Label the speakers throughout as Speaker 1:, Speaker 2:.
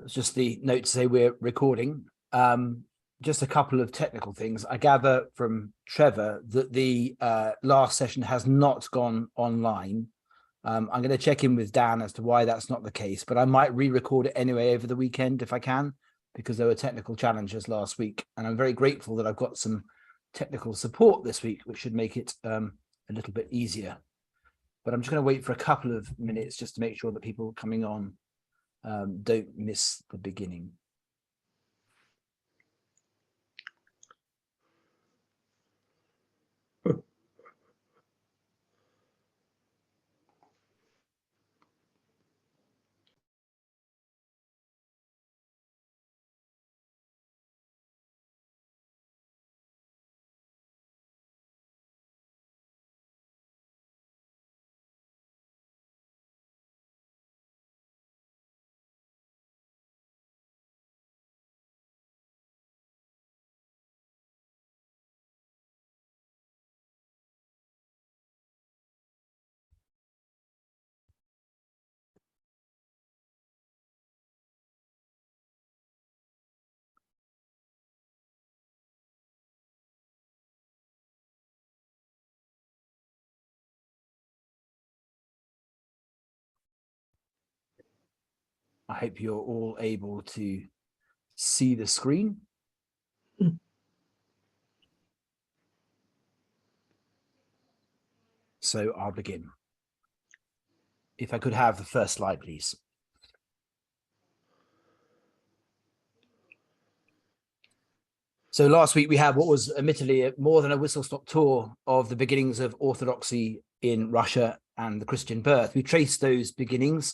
Speaker 1: It's just the note to say we're recording. Just a couple of technical things. I gather from Trevor that the last session has not gone online. I'm going to check in with Dan as to why that's not the case, but I might re-record it anyway over the weekend if I can, because there were technical challenges last week. And I'm very grateful that I've got some technical support this week, which should make it a little bit easier. But I'm just going to wait for a couple of minutes just to make sure that people coming on don't miss the beginning. I hope you're all able to see the screen. So I'll begin. If I could have the first slide, please. So last week we had what was admittedly more than a whistle-stop tour of the beginnings of Orthodoxy in Russia and the Christian birth. We traced those beginnings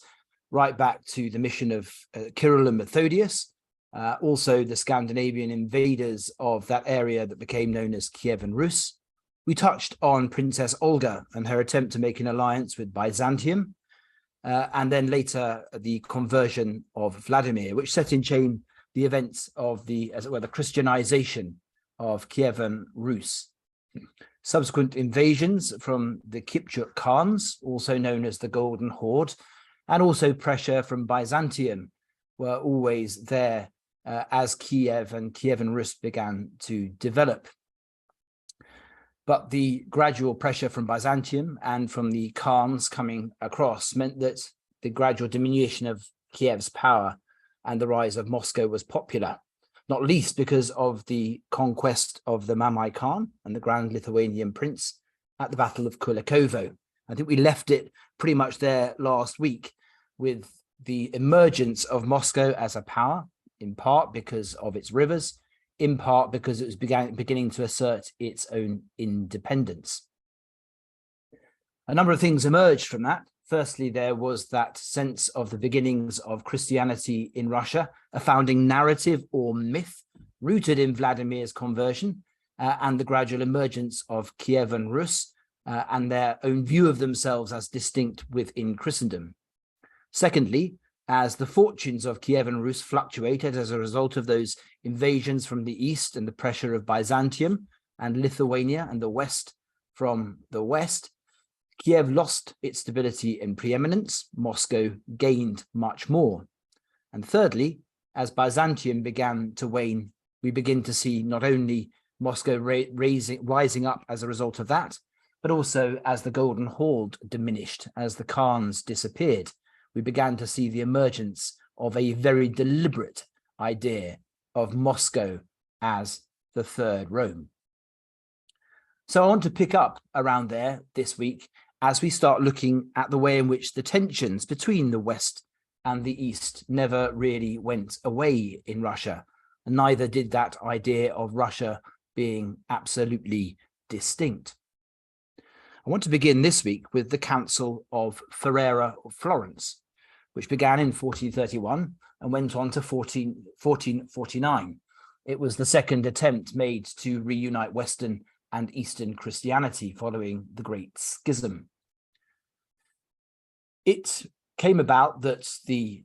Speaker 1: right back to the mission of Kirill and Methodius, also the Scandinavian invaders of that area that became known as Kievan Rus. We touched on Princess Olga and her attempt to make an alliance with Byzantium, and then later the conversion of Vladimir, which set in chain the events of the, as it were, the Christianization of Kievan Rus. Subsequent invasions from the Kipchak Khans, also known as the Golden Horde, and also pressure from Byzantium were always there as Kiev and Kievan Rus began to develop. But the gradual pressure from Byzantium and from the Khans coming across meant that the gradual diminution of Kiev's power and the rise of Moscow was popular, not least because of the conquest of the Mamai Khan and the Grand Lithuanian Prince at the Battle of Kulikovo. I think we left it pretty much there last week with the emergence of Moscow as a power, in part because of its rivers, in part because it was beginning to assert its own independence. A number of things emerged from that. Firstly, there was that sense of the beginnings of Christianity in Russia, a founding narrative or myth rooted in Vladimir's conversion and the gradual emergence of Kievan Rus and their own view of themselves as distinct within Christendom. Secondly, as the fortunes of Kievan Rus fluctuated as a result of those invasions from the east and the pressure of Byzantium and Lithuania and the west from the west, Kiev lost its stability and preeminence. Moscow gained much more. And thirdly, as Byzantium began to wane, we begin to see not only Moscow rising up as a result of that, but also as the Golden Horde diminished, as the Khans disappeared, we began to see the emergence of a very deliberate idea of Moscow as the Third Rome. So I want to pick up around there this week as we start looking at the way in which the tensions between the West and the East never really went away in Russia, and neither did that idea of Russia being absolutely distinct. I want to begin this week with the Council of Ferrara of Florence, which began in 1431 and went on to 1449. It was the second attempt made to reunite Western and Eastern Christianity following the Great Schism. It came about that the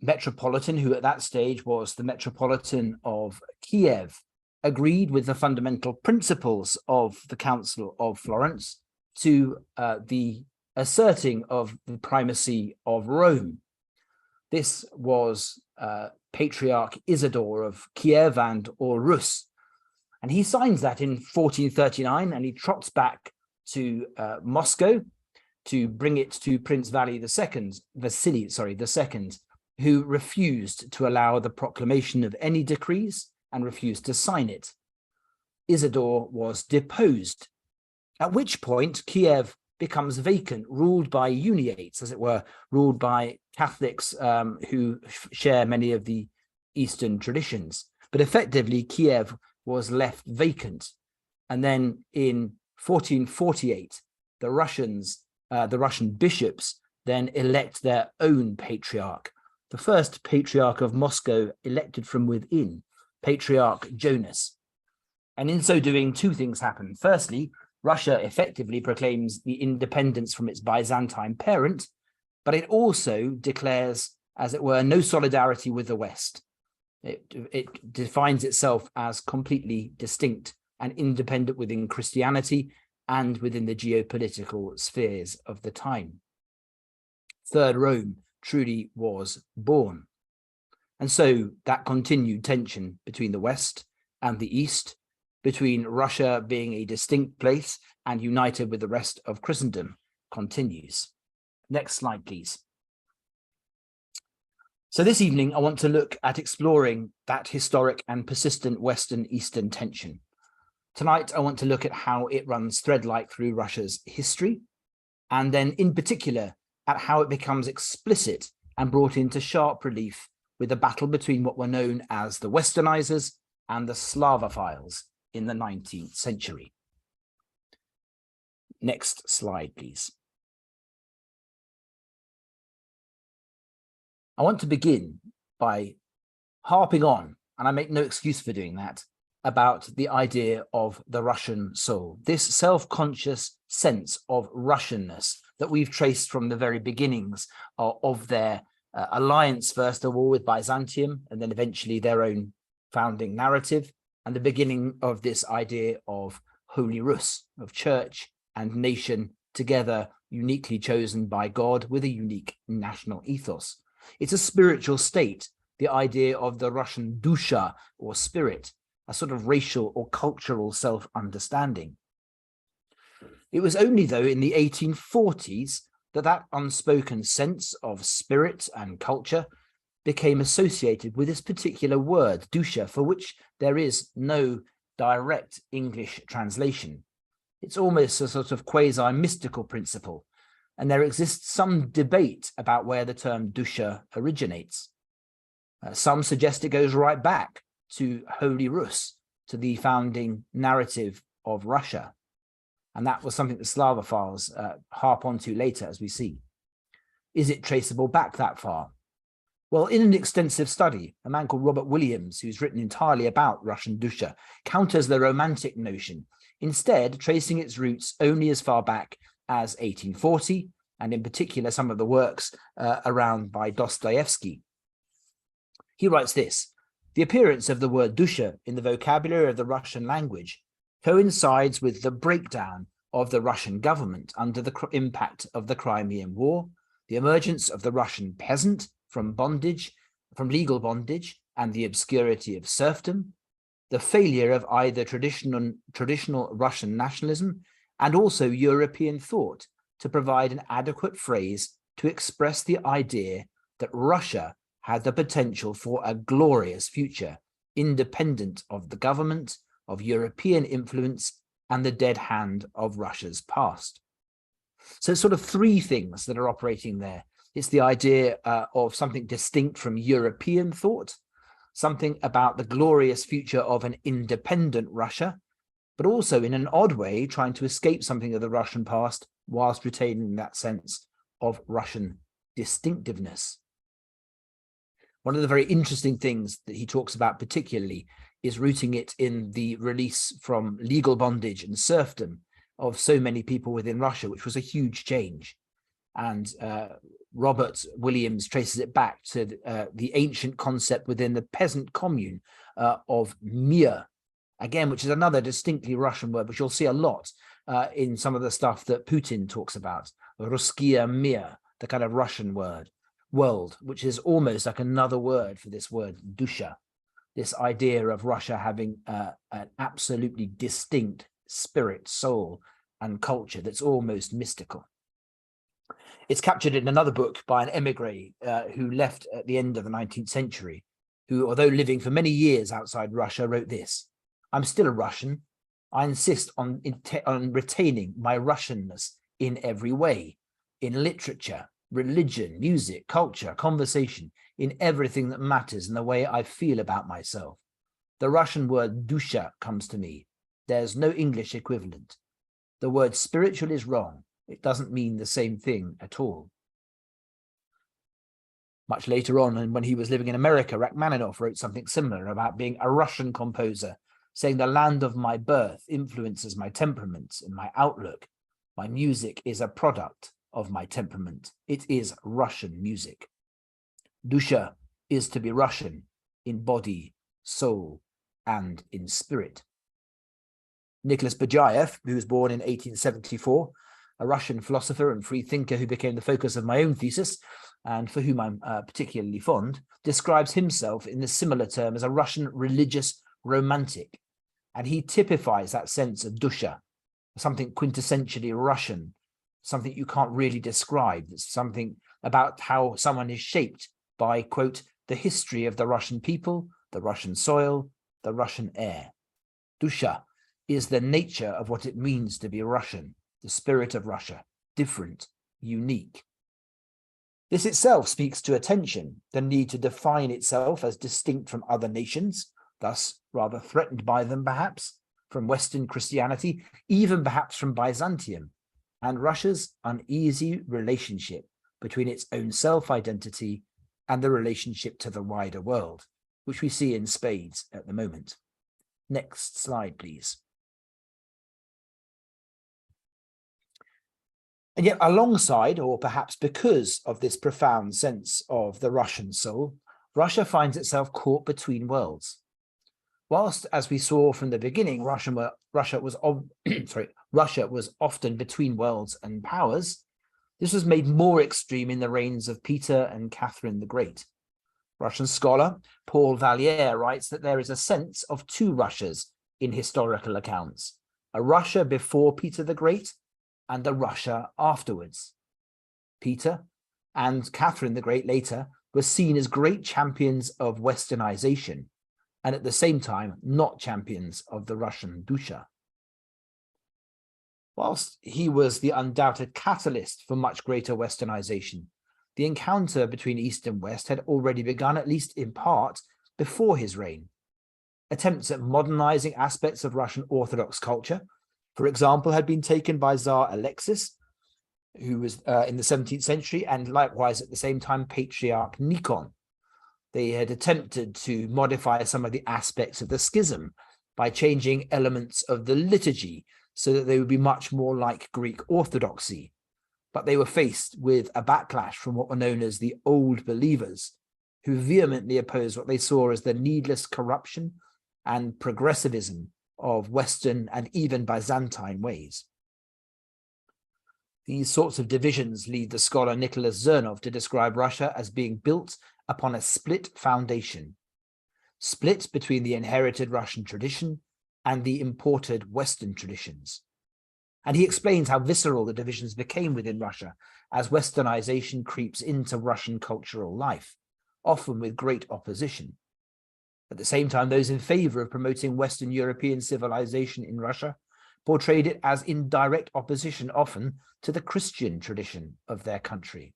Speaker 1: Metropolitan, who at that stage was the Metropolitan of Kiev, agreed with the fundamental principles of the Council of Florence to the asserting of the primacy of Rome. This was Patriarch Isidore of Kiev and or Rus. And he signs that in 1439, and he trots back to Moscow to bring it to Prince Vasily II, who refused to allow the proclamation of any decrees and refused to sign it. Isidore was deposed, at which point Kiev becomes vacant, ruled by uniates, as it were, ruled by Catholics who share many of the Eastern traditions. But effectively, Kiev was left vacant. And then in 1448, the Russian bishops then elect their own patriarch, the first patriarch of Moscow elected from within, Patriarch Jonas. And in so doing, two things happen. Firstly, Russia effectively proclaims the independence from its Byzantine parent, but it also declares, as it were, no solidarity with the West. It defines itself as completely distinct and independent within Christianity and within the geopolitical spheres of the time. Third Rome truly was born. And so that continued tension between the West and the East, between Russia being a distinct place and united with the rest of Christendom, continues. Next slide, please. So this evening, I want to look at exploring that historic and persistent Western-Eastern tension. Tonight, I want to look at how it runs thread-like through Russia's history, and then in particular, at how it becomes explicit and brought into sharp relief with the battle between what were known as the Westernizers and the Slavophiles in the 19th century. Next slide, please. I want to begin by harping on, and I make no excuse for doing that, about the idea of the Russian soul, this self-conscious sense of Russianness that we've traced from the very beginnings of their alliance, first of all, with Byzantium, and then eventually their own founding narrative, and the beginning of this idea of Holy Rus, of church and nation together, uniquely chosen by God with a unique national ethos. It's a spiritual state, the idea of the Russian dusha, or spirit, a sort of racial or cultural self-understanding. It was only, though, in the 1840s that that unspoken sense of spirit and culture became associated with this particular word, dusha, for which there is no direct English translation. It's almost a sort of quasi-mystical principle, and there exists some debate about where the term dusha originates. Some suggest it goes right back to Holy Rus, to the founding narrative of Russia. And that was something the Slavophiles harp onto later, as we see. Is it traceable back that far? Well, in an extensive study, a man called Robert Williams, who's written entirely about Russian dusha, counters the romantic notion, instead tracing its roots only as far back as 1840, and in particular some of the works around by Dostoevsky. He writes this: the appearance of the word dusha in the vocabulary of the Russian language coincides with the breakdown of the Russian government under the impact of the Crimean War, the emergence of the Russian peasant from legal bondage and the obscurity of serfdom, the failure of either traditional Russian nationalism and also European thought to provide an adequate phrase to express the idea that Russia had the potential for a glorious future, independent of the government, of European influence, and the dead hand of Russia's past. So it's sort of three things that are operating there. It's the idea of something distinct from European thought, something about the glorious future of an independent Russia, but also in an odd way trying to escape something of the Russian past whilst retaining that sense of Russian distinctiveness. One of the very interesting things that he talks about particularly is rooting it in the release from legal bondage and serfdom of so many people within Russia, which was a huge change. And Robert Williams traces it back to the ancient concept within the peasant commune of mir, again, which is another distinctly Russian word, which you'll see a lot in some of the stuff that Putin talks about, Ruskiya mir, the kind of Russian word. world, which is almost like another word for this word dusha, this idea of Russia having an absolutely distinct spirit, soul, and culture that's almost mystical. It's captured in another book by an emigre who left at the end of the 19th century, who, although living for many years outside Russia, wrote this: "I'm still a Russian. I insist on retaining my Russianness in every way, in literature, religion, music, culture, conversation, in everything that matters in the way I feel about myself. The Russian word dusha comes to me. There's no English equivalent. The word spiritual is wrong. It doesn't mean the same thing at all." Much later on, and when he was living in America, Rachmaninoff wrote something similar about being a Russian composer, saying the land of my birth influences my temperament and my outlook. My music is a product of my temperament. It is Russian music. Dusha is to be Russian in body, soul, and in spirit. Nicholas Berdyaev, who was born in 1874, a Russian philosopher and free thinker who became the focus of my own thesis, and for whom I'm particularly fond, describes himself in the similar term as a Russian religious romantic. And he typifies that sense of dusha, something quintessentially Russian, something you can't really describe. It's something about how someone is shaped by, quote, the history of the Russian people, the Russian soil, the Russian air. Dusha is the nature of what it means to be Russian, the spirit of Russia, different, unique. This itself speaks to attention, the need to define itself as distinct from other nations, thus rather threatened by them perhaps, from Western Christianity, even perhaps from Byzantium, and Russia's uneasy relationship between its own self-identity and the relationship to the wider world, which we see in spades at the moment. Next slide, please. And yet alongside, or perhaps because of this profound sense of the Russian soul, Russia finds itself caught between worlds. Whilst, as we saw from the beginning, Russia was often between worlds and powers, this was made more extreme in the reigns of Peter and Catherine the Great. Russian scholar Paul Valliere writes that there is a sense of two Russias in historical accounts, a Russia before Peter the Great and a Russia afterwards. Peter and Catherine the Great later were seen as great champions of westernization, and at the same time not champions of the Russian dusha. Whilst he was the undoubted catalyst for much greater westernization, the encounter between East and West had already begun, at least in part, before his reign. Attempts at modernizing aspects of Russian Orthodox culture, for example, had been taken by Tsar Alexis, who was in the 17th century, and likewise at the same time Patriarch Nikon. They had attempted to modify some of the aspects of the schism by changing elements of the liturgy so that they would be much more like Greek Orthodoxy. But they were faced with a backlash from what were known as the Old Believers, who vehemently opposed what they saw as the needless corruption and progressivism of Western and even Byzantine ways. These sorts of divisions lead the scholar Nicholas Zernov to describe Russia as being built upon a split foundation, split between the inherited Russian tradition and the imported Western traditions. And he explains how visceral the divisions became within Russia as Westernization creeps into Russian cultural life, often with great opposition. At the same time, those in favor of promoting Western European civilization in Russia portrayed it as in direct opposition often to the Christian tradition of their country.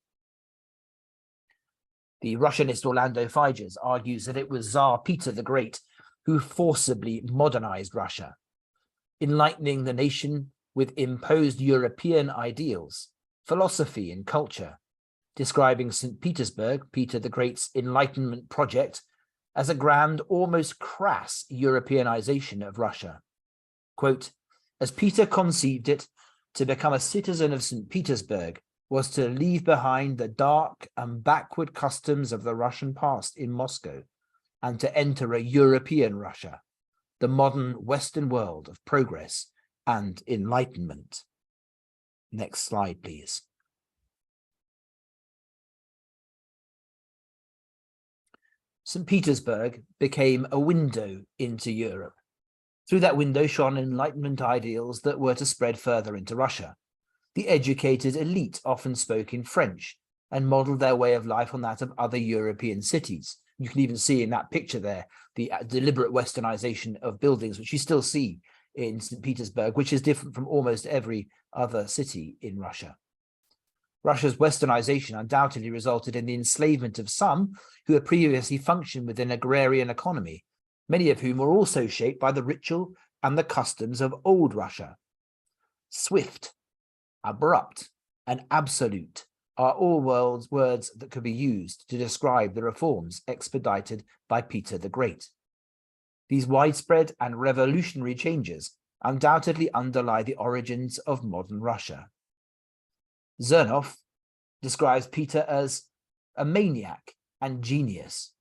Speaker 1: The Russianist Orlando Figes argues that it was Tsar Peter the Great who forcibly modernized Russia, enlightening the nation with imposed European ideals, philosophy, and culture, describing St. Petersburg, Peter the Great's Enlightenment project, as a grand, almost crass Europeanization of Russia. Quote, as Peter conceived it, to become a citizen of St. Petersburg was to leave behind the dark and backward customs of the Russian past in Moscow and to enter a European Russia, the modern Western world of progress and enlightenment. Next slide, please. St. Petersburg became a window into Europe. Through that window shone Enlightenment ideals that were to spread further into Russia. The educated elite often spoke in French and modelled their way of life on that of other European cities. You can even see in that picture there the deliberate westernization of buildings, which you still see in St. Petersburg, which is different from almost every other city in Russia. Russia's westernization undoubtedly resulted in the enslavement of some who had previously functioned within an agrarian economy, many of whom were also shaped by the ritual and the customs of old Russia. Swift, abrupt, and absolute are all words that could be used to describe the reforms expedited by Peter the Great. These widespread and revolutionary changes undoubtedly underlie the origins of modern Russia. Zernov describes Peter as a maniac and genius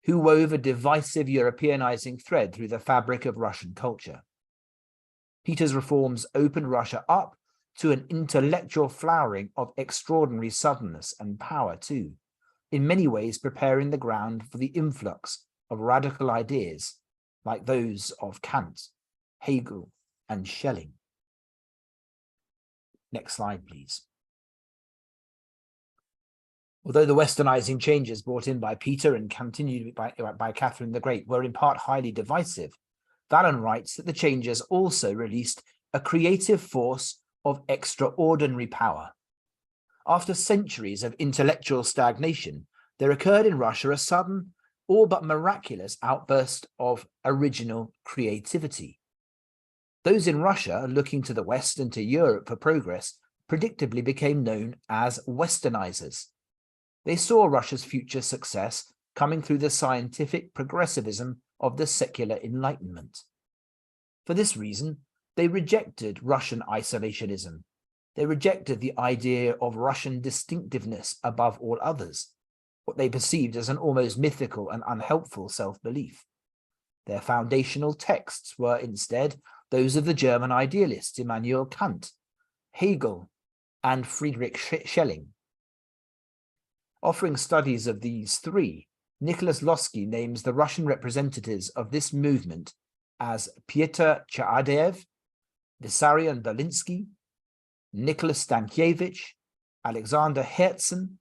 Speaker 1: who wove a divisive Europeanizing thread through the fabric of Russian culture. Peter's reforms opened Russia up to an intellectual flowering of extraordinary suddenness and power too, in many ways preparing the ground for the influx of radical ideas like those of Kant, Hegel, and Schelling. Next slide, please. Although the westernizing changes brought in by Peter and continued by Catherine the Great were in part highly divisive, Vallon writes that the changes also released a creative force of extraordinary power. After centuries of intellectual stagnation, there occurred in Russia a sudden, all but miraculous outburst of original creativity. Those in Russia looking to the West and to Europe for progress predictably became known as westernizers. They saw Russia's future success coming through the scientific progressivism of the secular Enlightenment. For this reason, they rejected Russian isolationism. They rejected the idea of Russian distinctiveness above all others, what they perceived as an almost mythical and unhelpful self-belief. Their foundational texts were instead those of the German idealists Immanuel Kant, Hegel, and Friedrich Schelling. Offering studies of these three, Nicholas Losky names the Russian representatives of this movement as Pyotr Chaadev, Vissarion Belinsky, Nicholas Stankiewicz, Alexander Herzen,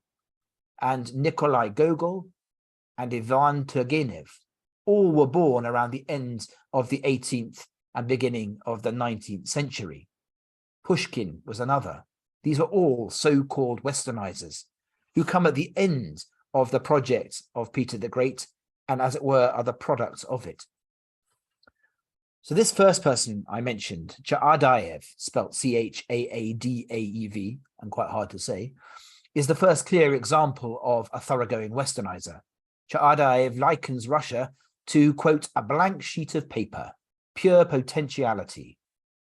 Speaker 1: and Nikolai Gogol, and Ivan Turgenev. All were born around the end of the 18th and beginning of the 19th century. Pushkin was another. These were all so-called westernizers who come at the end of the project of Peter the Great and, as it were, are the products of it. So this first person I mentioned, Chaadayev, spelt Chaadaev, and quite hard to say, is the first clear example of a thoroughgoing westernizer. Chaadayev likens Russia to, quote, a blank sheet of paper, pure potentiality.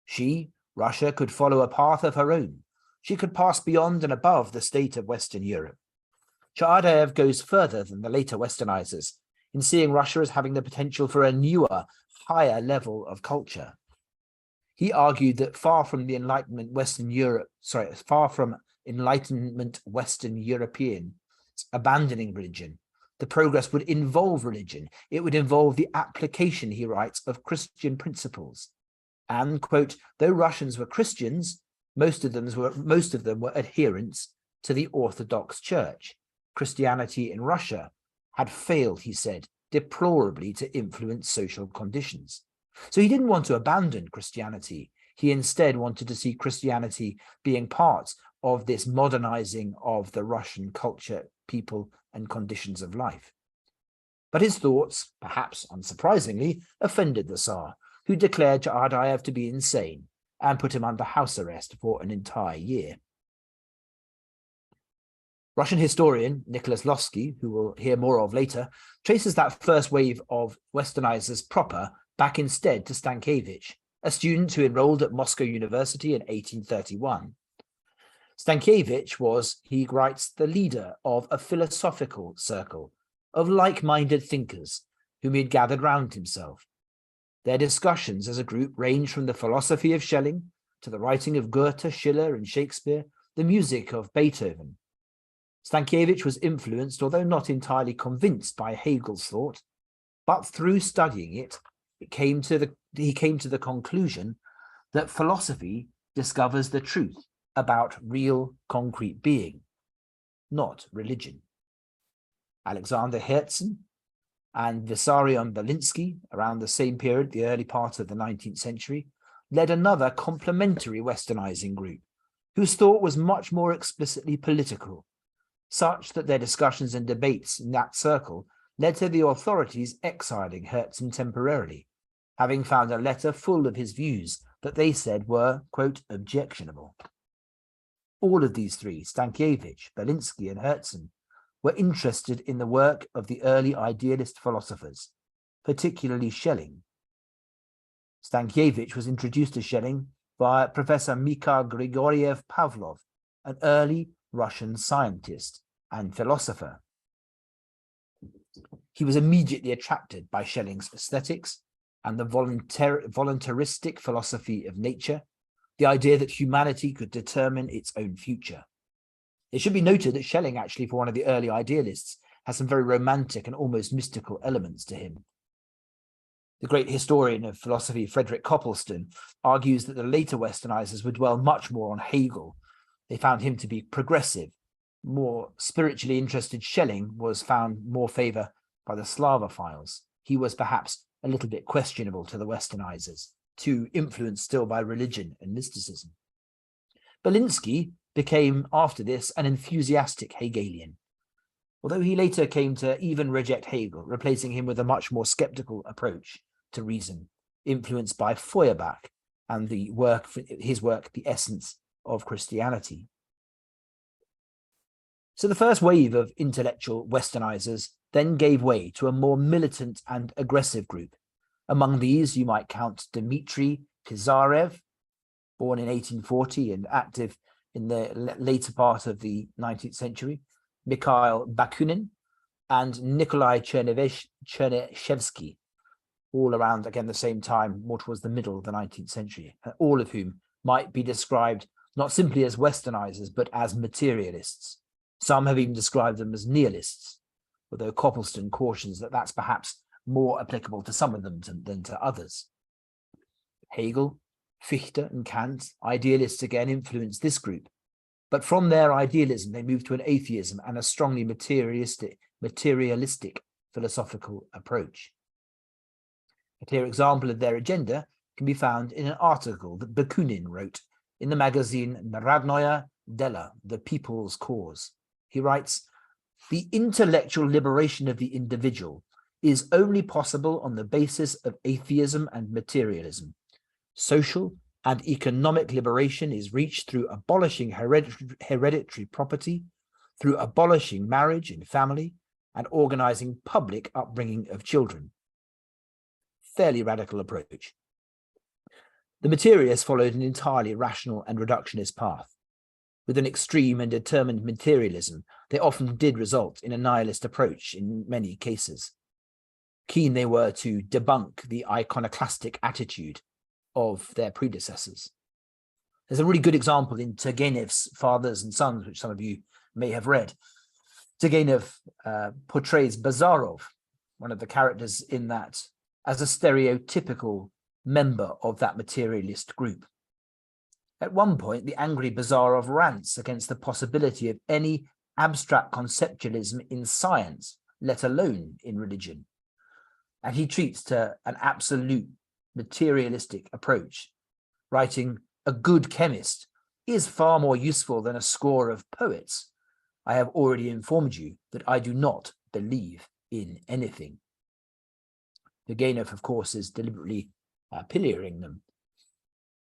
Speaker 1: She, Russia, could follow a path of her own. She could pass beyond and above the state of Western Europe. Chaadayev goes further than the later westernizers in seeing Russia as having the potential for a newer, higher level of culture. He argued that far from Enlightenment Western European abandoning religion, the progress would involve religion. It would involve the application, he writes, of Christian principles. And, quote, though Russians were Christians, most of them were adherents to the Orthodox Church. Christianity in Russia had failed, he said, deplorably to influence social conditions. So he didn't want to abandon Christianity. He instead wanted to see Christianity being part of this modernizing of the Russian culture, people, and conditions of life. But his thoughts, perhaps unsurprisingly, offended the Tsar, who declared Chaadayev to be insane and put him under house arrest for an entire year. Russian historian Nicholas Losky, who we'll hear more of later, traces that first wave of westernizers proper back instead to Stankiewicz, a student who enrolled at Moscow University in 1831. Stankiewicz was, he writes, the leader of a philosophical circle of like-minded thinkers whom he had gathered round himself. Their discussions as a group ranged from the philosophy of Schelling to the writing of Goethe, Schiller, and Shakespeare, the music of Beethoven. Stankiewicz was influenced, although not entirely convinced, by Hegel's thought, but through studying it, he came to the conclusion that philosophy discovers the truth about real concrete being, not religion. Alexander Herzen and Vissarion Belinsky, around the same period, the early part of the 19th century, led another complementary westernizing group, whose thought was much more explicitly political, such that their discussions and debates in that circle led to the authorities exiling Herzen temporarily, having found a letter full of his views that they said were, quote, objectionable. All of these three, Stankiewicz, Belinsky, and Herzen, were interested in the work of the early idealist philosophers, particularly Schelling. Stankiewicz was introduced to Schelling by Professor Mikhail Grigoriev Pavlov, an early Russian scientist and philosopher. He was immediately attracted by Schelling's aesthetics and the voluntaristic philosophy of nature, the idea that humanity could determine its own future. It should be noted that Schelling, actually, for one of the early idealists, has some very romantic and almost mystical elements to him. The great historian of philosophy, Frederick Copleston, argues that the later westernizers would dwell much more on Hegel. They found him to be progressive. More spiritually interested Schelling was found more favor by the Slavophiles. He was perhaps a little bit questionable to the westernizers, too influenced still by religion and mysticism. Belinsky became, after this, an enthusiastic Hegelian, although he later came to even reject Hegel, replacing him with a much more skeptical approach to reason, influenced by Feuerbach and his work, The Essence of Christianity. So the first wave of intellectual westernizers then gave way to a more militant and aggressive group. Among these, you might count Dmitry Pisarev, born in 1840 and active in the later part of the 19th century, Mikhail Bakunin, and Nikolai Chernyshevsky, all around, again, the same time, more towards the middle of the 19th century, all of whom might be described not simply as westernizers, but as materialists. Some have even described them as nihilists, although Copleston cautions that that's perhaps more applicable to some of them than to others. Hegel, Fichte, and Kant, idealists again, influenced this group, but from their idealism they moved to an atheism and a strongly materialistic philosophical approach. A clear example of their agenda can be found in an article that Bakunin wrote in the magazine Narodnoye Delo, The People's Cause. He writes, "The intellectual liberation of the individual is only possible on the basis of atheism and materialism. Social and economic liberation is reached through abolishing hereditary property, through abolishing marriage and family, and organizing public upbringing of children." Fairly radical approach. The materialists followed an entirely rational and reductionist path. With an extreme and determined materialism, they often did result in a nihilist approach in many cases. Keen they were to debunk the iconoclastic attitude of their predecessors. There's a really good example in Turgenev's Fathers and Sons, which some of you may have read. Turgenev portrays Bazarov, one of the characters in that, as a stereotypical member of that materialist group. At one point, the angry Bazarov rants against the possibility of any abstract conceptualism in science, let alone in religion. And he treats to an absolute materialistic approach, writing, "A good chemist is far more useful than a score of poets. I have already informed you that I do not believe in anything." Turgenev, of course, is deliberately pillaging them.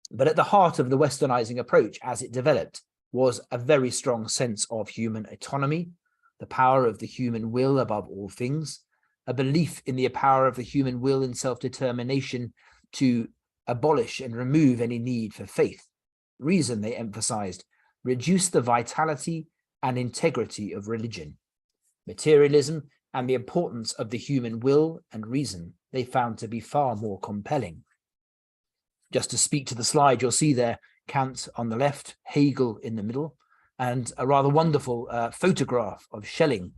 Speaker 1: But at the heart of the westernizing approach as it developed was a very strong sense of human autonomy, the power of the human will above all things, a belief in the power of the human will in self-determination to abolish and remove any need for faith. Reason, they emphasized, reduced the vitality and integrity of religion. Materialism and the importance of the human will and reason they found to be far more compelling. Just to speak to the slide, you'll see there Kant on the left, Hegel in the middle, and a rather wonderful photograph of Schelling,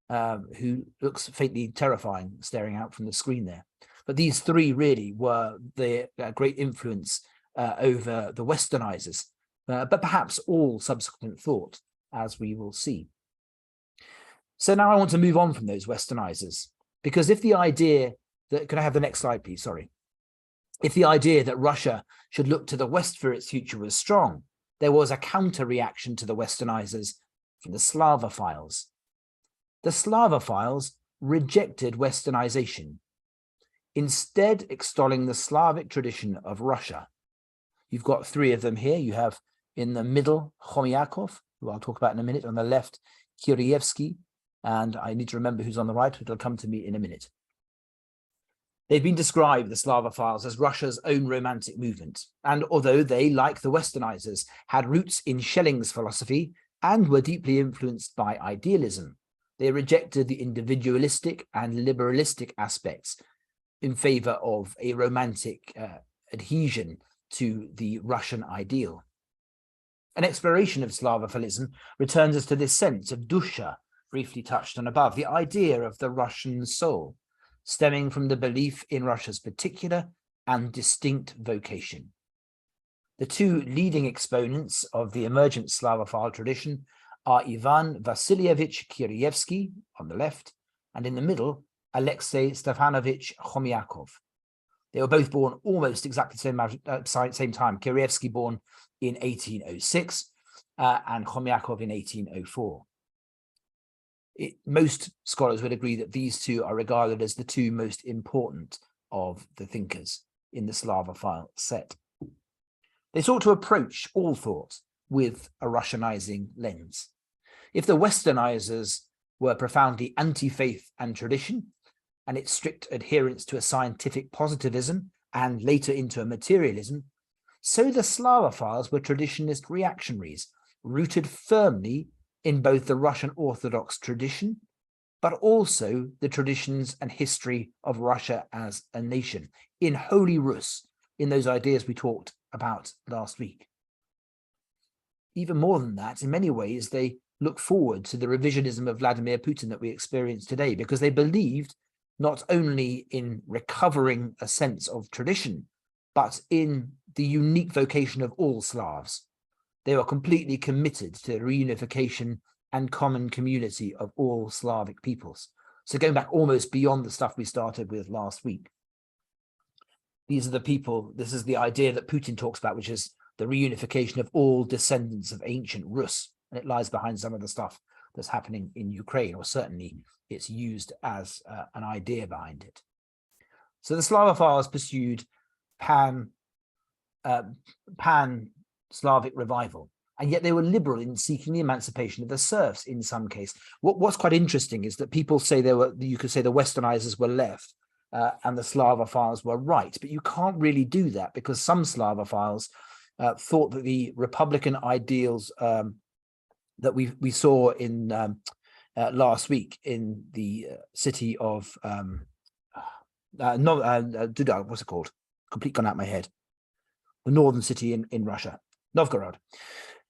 Speaker 1: who looks faintly terrifying staring out from the screen there. But these three really were the great influence over the westernizers, but perhaps all subsequent thought, as we will see. So now I want to move on from those westernizers, because if the idea that, can I have the next slide, please? Sorry. If the idea that Russia should look to the West for its future was strong, there was a counter-reaction to the westernizers from the Slavophiles. The Slavophiles rejected westernization, instead extolling the Slavic tradition of Russia. You've got three of them here. You have in the middle, Khomiakov, who I'll talk about in a minute. On the left, Kireevsky, and I need to remember who's on the right, it'll come to me in a minute. They've been described, the Slavophiles, as Russia's own romantic movement. And although they, like the westernizers, had roots in Schelling's philosophy and were deeply influenced by idealism, they rejected the individualistic and liberalistic aspects in favor of a romantic adhesion to the Russian ideal. An exploration of Slavophilism returns us to this sense of dusha, briefly touched on above, the idea of the Russian soul, stemming from the belief in Russia's particular and distinct vocation. The two leading exponents of the emergent Slavophile tradition are Ivan Vasilievich Kireevsky on the left, and in the middle, Alexei Stefanovich Khomiakov. They were both born almost exactly the same time. Kireevsky born in 1806 and Khomiakov in 1804. Most scholars would agree that these two are regarded as the two most important of the thinkers in the Slavophile set. They sought to approach all thought with a Russianizing lens. If the westernizers were profoundly anti-faith and tradition, and its strict adherence to a scientific positivism and later into a materialism, so the Slavophiles were traditionalist reactionaries, rooted firmly in both the Russian Orthodox tradition, but also the traditions and history of Russia as a nation, in Holy Rus, in those ideas we talked about last week. Even more than that, in many ways, they look forward to the revisionism of Vladimir Putin that we experience today, because they believed not only in recovering a sense of tradition, but in the unique vocation of all Slavs. They were completely committed to the reunification and common community of all Slavic peoples. So going back almost beyond the stuff we started with last week. These are the people, this is the idea that Putin talks about, which is the reunification of all descendants of ancient Rus. And it lies behind some of the stuff that's happening in Ukraine, or certainly it's used as an idea behind it. So the Slavophiles pursued pan-Slavic revival, and yet they were liberal in seeking the emancipation of the serfs in some case. What's quite interesting is that people say you could say the westernizers were left and the Slavophiles were right, but you can't really do that, because some Slavophiles thought that the republican ideals that we saw in last week in the city of what's it called? Complete gone out of my head. The northern city in Russia, Novgorod.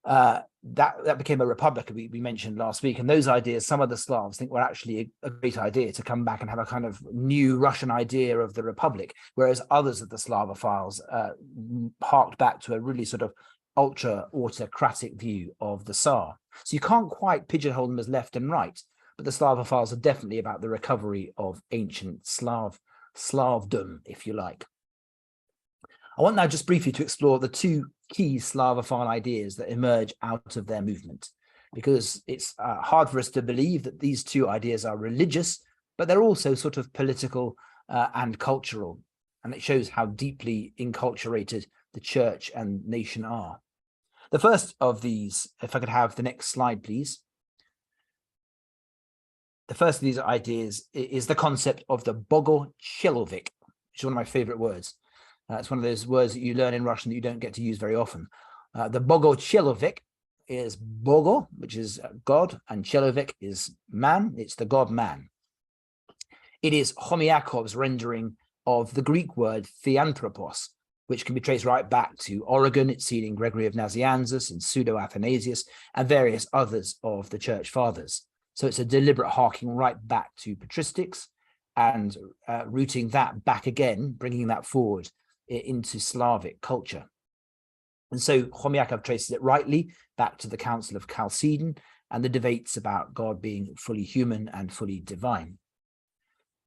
Speaker 1: That became a republic we mentioned last week, and those ideas, some of the Slavs think were actually a great idea to come back and have a kind of new Russian idea of the republic, whereas others of the Slavophiles harked back to a really sort of ultra autocratic view of the Tsar. So you can't quite pigeonhole them as left and right, but the Slavophiles are definitely about the recovery of ancient Slavdom, if you like. I want now just briefly to explore the two key Slavophile ideas that emerge out of their movement, because it's hard for us to believe that these two ideas are religious, but they're also sort of political and cultural, and it shows how deeply enculturated the church and nation are. The first of these, if I could have the next slide, please. The first of these ideas is the concept of the bogochelovik, which is one of my favorite words. It's one of those words that you learn in Russian that you don't get to use very often. The bogochelovik is bogo, which is God, and chelovik is man. It's the God man. It is Khomiakov's rendering of the Greek word theanthropos, which can be traced right back to Origen. It's seen in Gregory of Nazianzus and Pseudo-Athanasius and various others of the church fathers. So it's a deliberate harking right back to patristics and rooting that back again, bringing that forward into Slavic culture. And so Chomiakov traces it rightly back to the Council of Chalcedon and the debates about God being fully human and fully divine.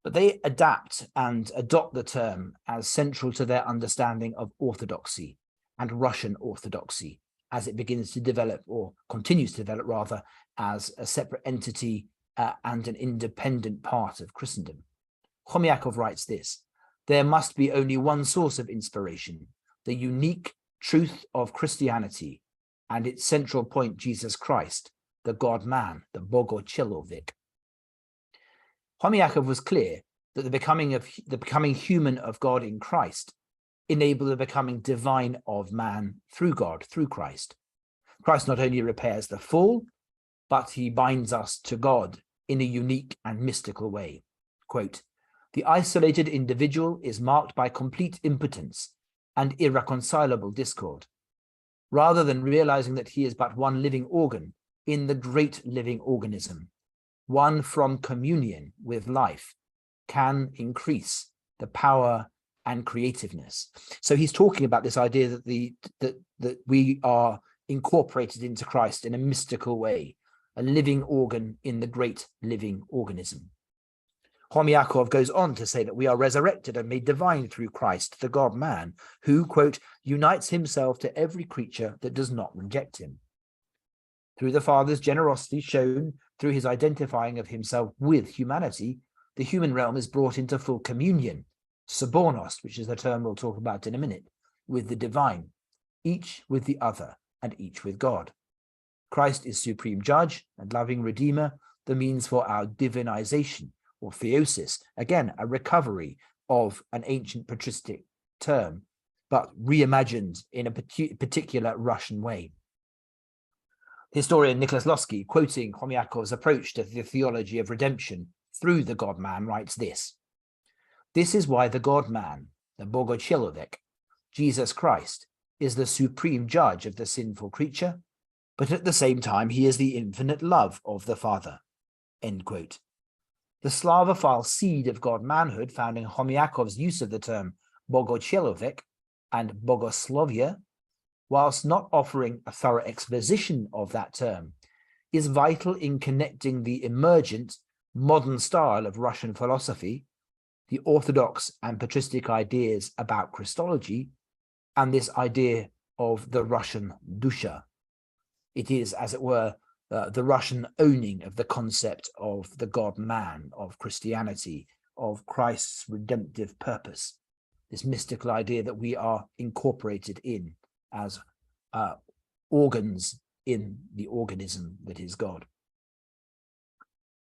Speaker 1: But they adapt and adopt the term as central to their understanding of orthodoxy and Russian Orthodoxy as it begins to develop, or continues to develop rather, as a separate entity and an independent part of Christendom. Chomiakov writes this: there must be only one source of inspiration, the unique truth of Christianity and its central point, Jesus Christ, the God-man, the Bogochelovik. Chomiakov was clear that the becoming human of God in Christ enabled the becoming divine of man through God, through Christ. Christ not only repairs the fall, but he binds us to God in a unique and mystical way. Quote, the isolated individual is marked by complete impotence and irreconcilable discord. Rather than realizing that he is but one living organ in the great living organism, one from communion with life can increase the power and creativeness. So he's talking about this idea that that we are incorporated into Christ in a mystical way, a living organ in the great living organism. Chomiakov goes on to say that we are resurrected and made divine through Christ, the God-man, who, quote, unites himself to every creature that does not reject him. Through the Father's generosity shown through his identifying of himself with humanity, the human realm is brought into full communion, sobornost, which is the term we'll talk about in a minute, with the divine, each with the other and each with God. Christ is supreme judge and loving redeemer, the means for our divinization, or theosis, again, a recovery of an ancient patristic term, but reimagined in a particular Russian way. Historian Nicholas Losky, quoting Chomiakov's approach to the theology of redemption through the God-man, writes this: this is why the God-man, the Bogochelovik, Jesus Christ, is the supreme judge of the sinful creature, but at the same time he is the infinite love of the Father. End quote. The Slavophile seed of God-manhood found in Chomiakov's use of the term Bogochelovik and Bogoslovia, whilst not offering a thorough exposition of that term, is vital in connecting the emergent modern style of Russian philosophy, the orthodox and patristic ideas about Christology, and this idea of the Russian dusha. It is, as it were, the Russian owning of the concept of the God-man, of Christianity, of Christ's redemptive purpose, this mystical idea that we are incorporated in as organs in the organism that is God.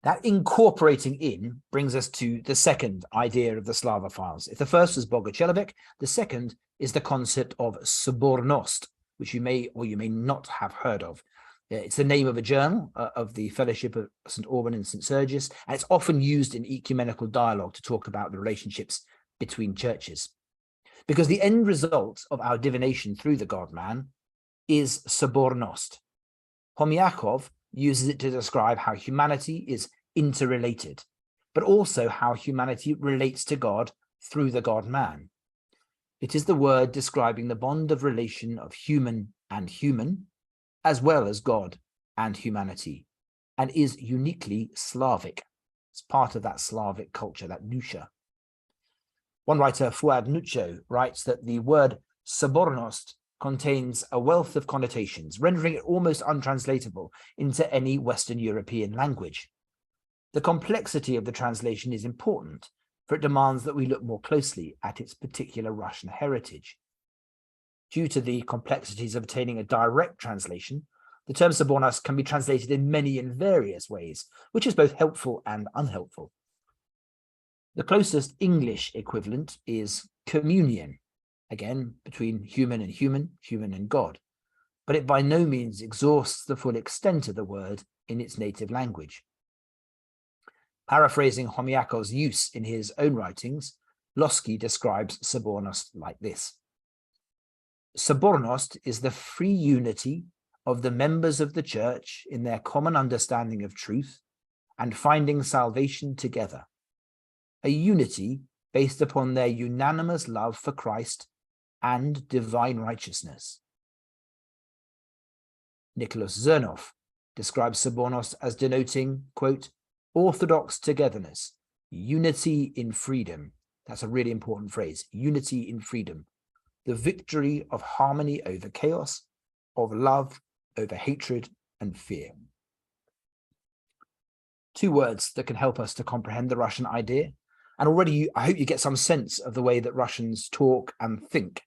Speaker 1: That incorporating in brings us to the second idea of the Slavophiles. If the first was Bogochelovik, the second is the concept of sobornost, which you may or you may not have heard of. It's the name of a journal of the Fellowship of St. Alban and St. Sergius, and it's often used in ecumenical dialogue to talk about the relationships between churches. Because the end result of our divination through the God-man is sobornost. Chomiakov uses it to describe how humanity is interrelated, but also how humanity relates to God through the God-man. It is the word describing the bond of relation of human and human, as well as God and humanity, and is uniquely Slavic. It's part of that Slavic culture, that dusha. One writer, Fuad Nucho, writes that the word sobornost contains a wealth of connotations, rendering it almost untranslatable into any Western European language. The complexity of the translation is important, for it demands that we look more closely at its particular Russian heritage. Due to the complexities of obtaining a direct translation, the term sobornost can be translated in many and various ways, which is both helpful and unhelpful. The closest English equivalent is communion, again, between human and human, human and God, but it by no means exhausts the full extent of the word in its native language. Paraphrasing Chomiakov's use in his own writings, Losky describes sobornost like this: Sobornost is the free unity of the members of the church in their common understanding of truth and finding salvation together, a unity based upon their unanimous love for Christ and divine righteousness. Nicholas Zernoff describes Sobornost as denoting, quote, orthodox togetherness, unity in freedom. That's a really important phrase, unity in freedom, the victory of harmony over chaos, of love over hatred and fear. Two words that can help us to comprehend the Russian idea. And already I hope you get some sense of the way that Russians talk and think.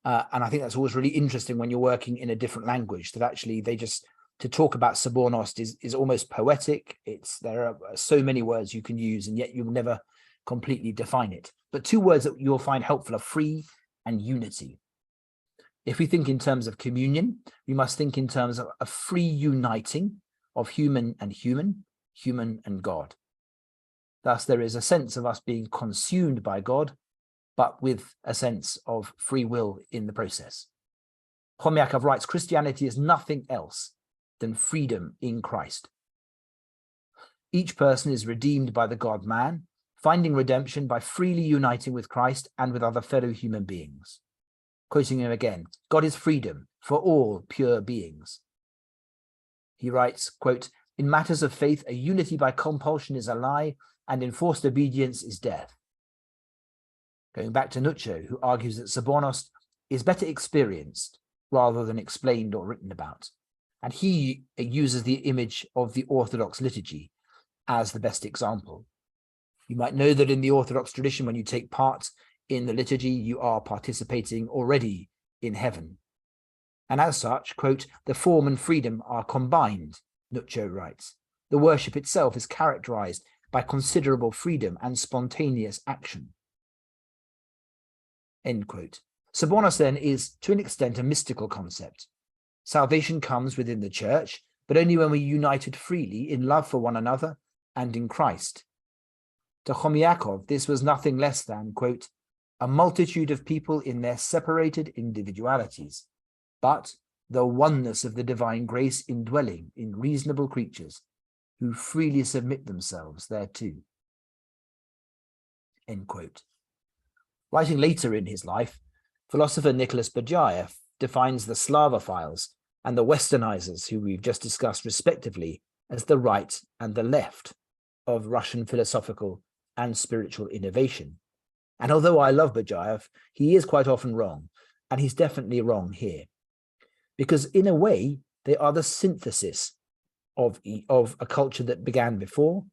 Speaker 1: And I think that's always really interesting when you're working in a different language, that actually to talk about Sobornost is almost poetic. There are so many words you can use, and yet you'll never completely define it. But two words that you'll find helpful are free and unity. If we think in terms of communion, we must think in terms of a free uniting of human and human, human and God. Thus, there is a sense of us being consumed by God, but with a sense of free will in the process. Chomyakov writes, Christianity is nothing else than freedom in Christ. Each person is redeemed by the God-man, finding redemption by freely uniting with Christ and with other fellow human beings. Quoting him again, God is freedom for all pure beings. He writes, quote, in matters of faith, a unity by compulsion is a lie, and enforced obedience is death. Going back to Nuccio, who argues that Sobornost is better experienced rather than explained or written about. And he uses the image of the Orthodox liturgy as the best example. You might know that in the Orthodox tradition, when you take part in the liturgy, you are participating already in heaven. And as such, quote, the form and freedom are combined, Nuccio writes. The worship itself is characterized by considerable freedom and spontaneous action. End quote. Sobornost then is, to an extent, a mystical concept. Salvation comes within the church, but only when we're united freely in love for one another and in Christ. To Chomyakov, this was nothing less than, quote, a multitude of people in their separated individualities, but the oneness of the divine grace indwelling in reasonable creatures who freely submit themselves thereto. End quote. Writing later in his life, philosopher Nicholas Berdyaev defines the Slavophiles and the westernizers, who we've just discussed respectively, as the right and the left of Russian philosophical and spiritual innovation. And although I love Berdyaev, he is quite often wrong, and he's definitely wrong here. Because in a way, they are the synthesis of a culture that began before,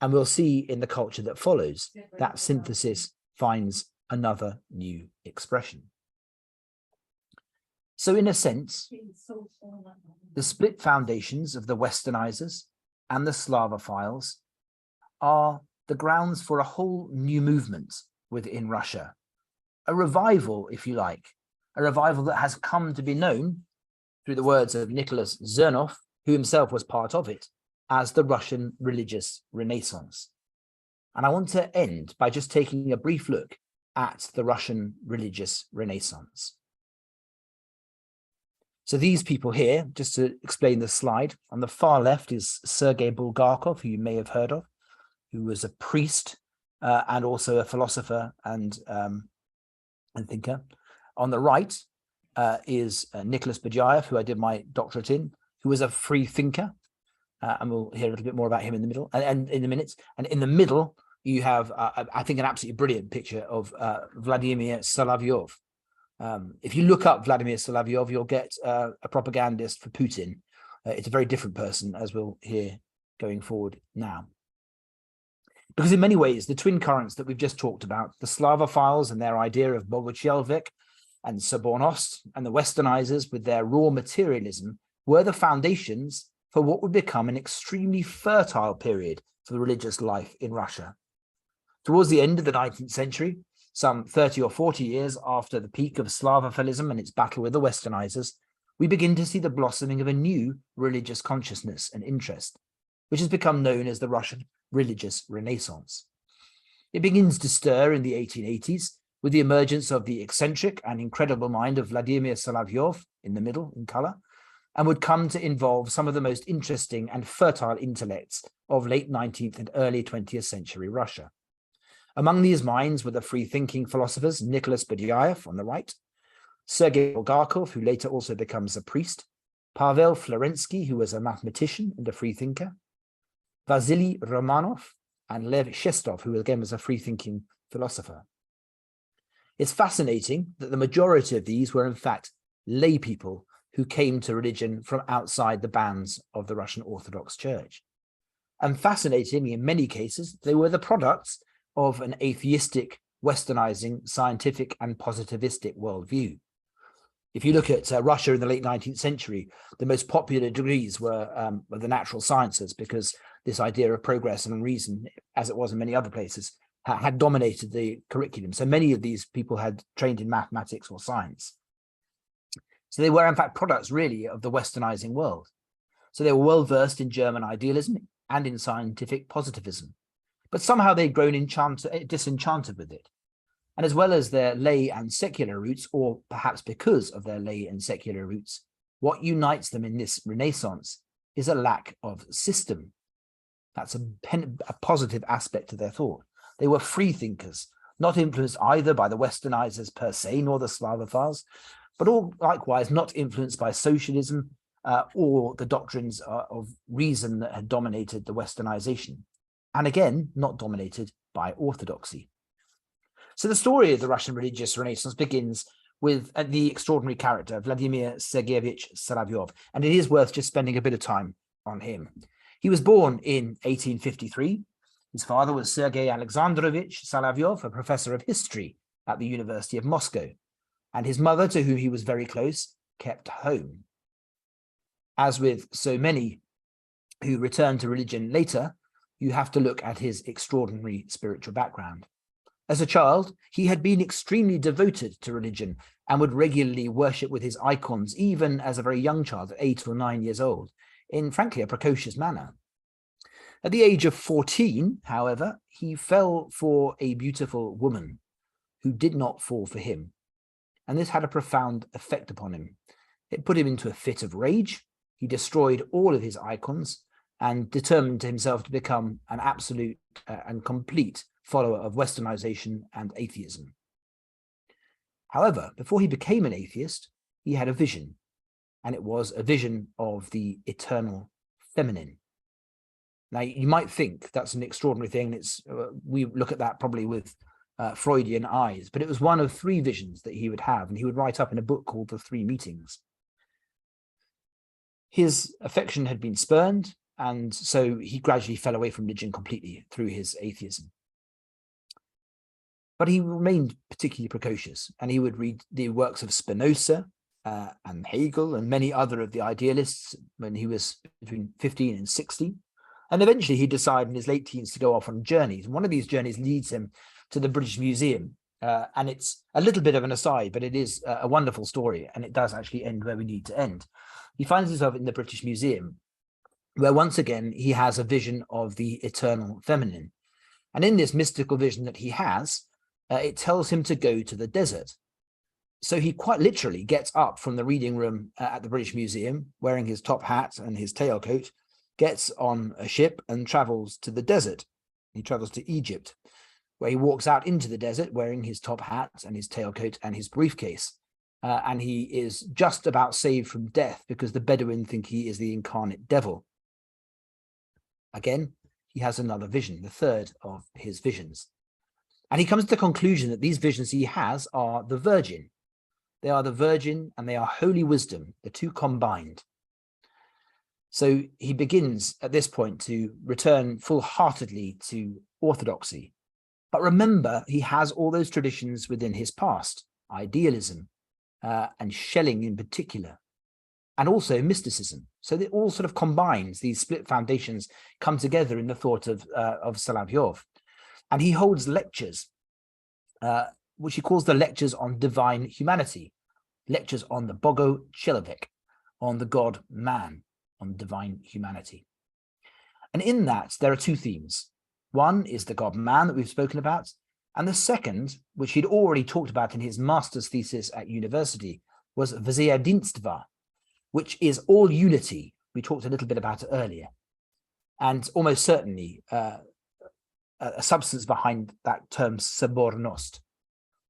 Speaker 1: and we'll see in the culture that follows, that synthesis finds another new expression. So in a sense, the split foundations of the westernizers and the Slavophiles are the grounds for a whole new movement within Russia, a revival, if you like, a revival that has come to be known, through the words of Nicholas Zernoff, who himself was part of it, as the Russian religious Renaissance. And I want to end by just taking a brief look at the Russian religious Renaissance. So these people here, just to explain the slide, on the far left is Sergei Bulgakov, who you may have heard of, who was a priest and also a philosopher and thinker. On the right is Nicholas Berdyaev, who I did my doctorate in, who was a free thinker. And we'll hear a little bit more about him in the middle and in the minutes. And in the middle, you have, I think, an absolutely brilliant picture of Vladimir Solovyov. If you look up Vladimir Solovyov, you'll get a propagandist for Putin. It's a very different person, as we'll hear going forward now. Because in many ways, the twin currents that we've just talked about, the Slavophiles and their idea of Boguchelvik and Sobornost, and the westernizers with their raw materialism, were the foundations for what would become an extremely fertile period for the religious life in Russia. Towards the end of the 19th century, some 30 or 40 years after the peak of Slavophilism and its battle with the westernizers, we begin to see the blossoming of a new religious consciousness and interest, which has become known as the Russian religious Renaissance. It begins to stir in the 1880s with the emergence of the eccentric and incredible mind of Vladimir Solovyov in the middle in color, and would come to involve some of the most interesting and fertile intellects of late 19th and early 20th century Russia. Among these minds were the free-thinking philosophers Nicholas Berdyaev on the right, Sergei Bulgakov, who later also becomes a priest, Pavel Florensky, who was a mathematician and a freethinker, Vasily Romanov, and Lev Shestov, who again was a free-thinking philosopher. It's fascinating that the majority of these were in fact lay people who came to religion from outside the bands of the Russian Orthodox Church. And fascinatingly, in many cases, they were the products of an atheistic, westernizing, scientific and positivistic worldview. If you look at Russia in the late 19th century, the most popular degrees were the natural sciences, because this idea of progress and reason, as it was in many other places, had dominated the curriculum. So many of these people had trained in mathematics or science. So they were in fact products really of the westernizing world. So they were well versed in German idealism and in scientific positivism, but somehow they'd grown disenchanted with it. And as well as their lay and secular roots, or perhaps because of their lay and secular roots, what unites them in this Renaissance is a lack of system. That's a positive aspect of their thought. They were free thinkers, not influenced either by the westernizers per se, nor the Slavophiles, but all likewise not influenced by socialism or the doctrines of reason that had dominated the westernization. And again, not dominated by orthodoxy. So the story of the Russian religious Renaissance begins with the extraordinary character, Vladimir Sergeyevich Solovyov, and it is worth just spending a bit of time on him. He was born in 1853. His father was Sergei Alexandrovich Solovyov, a professor of history at the University of Moscow, and his mother, to whom he was very close, kept home. As with so many who returned to religion later, you have to look at his extraordinary spiritual background. As a child, he had been extremely devoted to religion and would regularly worship with his icons, even as a very young child, at 8 or 9 years old, in frankly a precocious manner. At the age of 14, however, he fell for a beautiful woman who did not fall for him, and this had a profound effect upon him. It put him into a fit of rage. He destroyed all of his icons and determined himself to become an absolute and complete follower of westernization and atheism. However, before he became an atheist, he had a vision, and it was a vision of the eternal feminine. Now, you might think that's an extraordinary thing. It's we look at that probably with Freudian eyes, but it was one of 3 visions that he would have, and he would write up in a book called The 3 Meetings. His affection had been spurned, and so he gradually fell away from religion completely through his atheism. But he remained particularly precocious, and he would read the works of Spinoza and Hegel and many other of the idealists when he was between 15 and 16. And eventually he decided in his late teens to go off on journeys. And one of these journeys leads him to the British Museum. And it's a little bit of an aside, but it is a wonderful story. And it does actually end where we need to end. He finds himself in the British Museum, where once again, he has a vision of the eternal feminine. And in this mystical vision that he has, it tells him to go to the desert. So he quite literally gets up from the reading room at the British Museum, wearing his top hat and his tailcoat, gets on a ship and travels to the desert. He travels to Egypt, where he walks out into the desert wearing his top hat and his tailcoat and his briefcase. And he is just about saved from death because the Bedouin think he is the incarnate devil. Again, he has another vision, the third of his visions. And he comes to the conclusion that these visions he has are the Virgin. They are the Virgin and they are holy wisdom, the two combined. So he begins at this point to return full-heartedly to orthodoxy. But remember, he has all those traditions within his past, idealism and Schelling in particular, and also mysticism. So they all sort of combines, these split foundations come together in the thought of Solovyov. And he holds lectures, which he calls the lectures on divine humanity, lectures on the Bogo Человек, on the God man, on divine humanity. And in that, there are 2 themes. One is the God man that we've spoken about, And the second, which he'd already talked about in his master's thesis at university, was westernising, which is all unity. We talked a little bit about it earlier. And almost certainly a substance behind that term sobornost,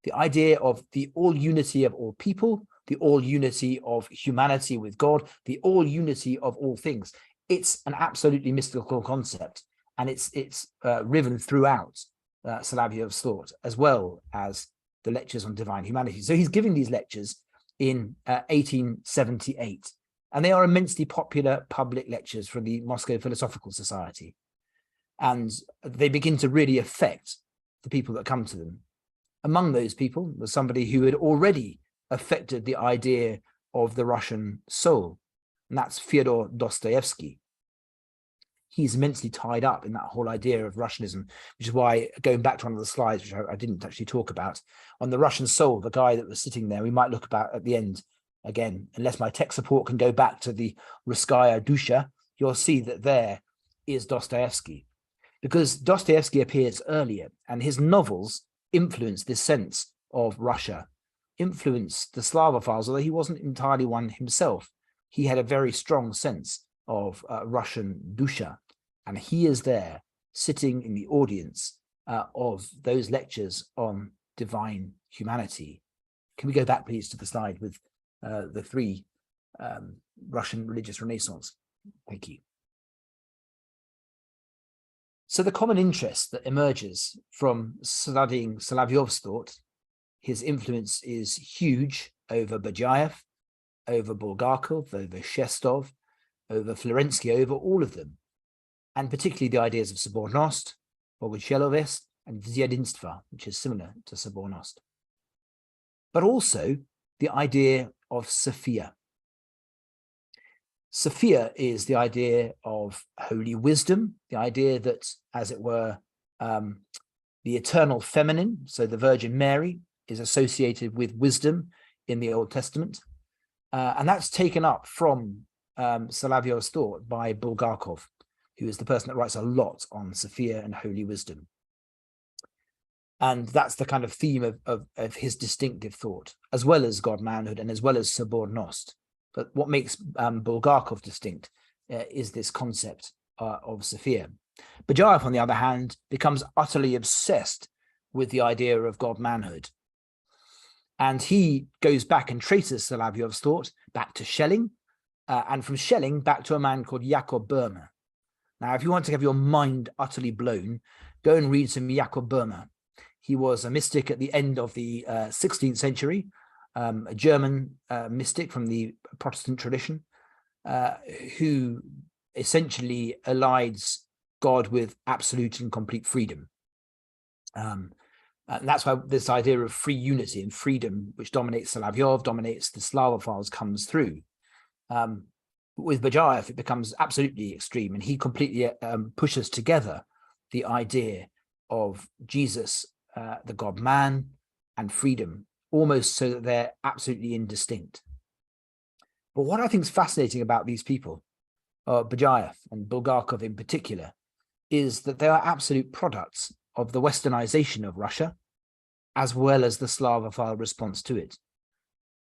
Speaker 1: the idea of the all unity of all people, the all unity of humanity with God, the all unity of all things. It's an absolutely mystical concept, and it's riven throughout Solovyov's thought, as well as the lectures on divine humanity. So he's giving these lectures in 1878, and they are immensely popular public lectures from the Moscow Philosophical Society. And they begin to really affect the people that come to them. Among those people was somebody who had already affected the idea of the Russian soul, and that's Fyodor Dostoevsky. He's immensely tied up in that whole idea of Russianism, which is why, going back to one of the slides, which I didn't actually talk about, on the Russian soul, the guy that was sitting there, we might look about at the end again, unless my tech support can go back to the Russkaya Dusha, you'll see that there is Dostoevsky, because Dostoevsky appears earlier, and his novels influenced this sense of Russia, influenced the Slavophiles, although he wasn't entirely one himself. He had a very strong sense of Russian Dusha, and he is there sitting in the audience of those lectures on divine humanity. Can we go back, please, to the slide with the three Russian religious renaissance? Thank you. So the common interest that emerges from studying Solovyov's thought, his influence is huge over Berdyaev, over Bulgakov, over Shestov, over Florensky, over all of them, and particularly the ideas of sobornost, Boguchelovest, and zjedinstva, which is similar to sobornost. But also the idea of Sophia. Sophia is the idea of holy wisdom, the idea that, as it were, the eternal feminine, so the Virgin Mary, is associated with wisdom in the Old Testament. And that's taken up from Solovyov's thought by Bulgakov, who is the person that writes a lot on Sophia and holy wisdom. And that's the kind of theme of his distinctive thought, as well as God-manhood and as well as sobornost. But what makes Bulgakov distinct is this concept of Sophia. Berdyaev, on the other hand, becomes utterly obsessed with the idea of God-manhood. And he goes back and traces Solovyov's thought back to Schelling, and from Schelling back to a man called Jakob Böhme. Now, if you want to have your mind utterly blown, go and read some Jakob Böhme. He was a mystic at the end of the 16th century, a German mystic from the Protestant tradition, who essentially allies God with absolute and complete freedom. And that's why this idea of free unity and freedom, which dominates Solovyov, dominates the Slavophiles, comes through. With Berdyaev, it becomes absolutely extreme, and he completely pushes together the idea of Jesus, the God-man, and freedom, almost so that they're absolutely indistinct. But what I think is fascinating about these people, Berdyaev and Bulgakov in particular, is that they are absolute products of the westernization of Russia, as well as the Slavophile response to it,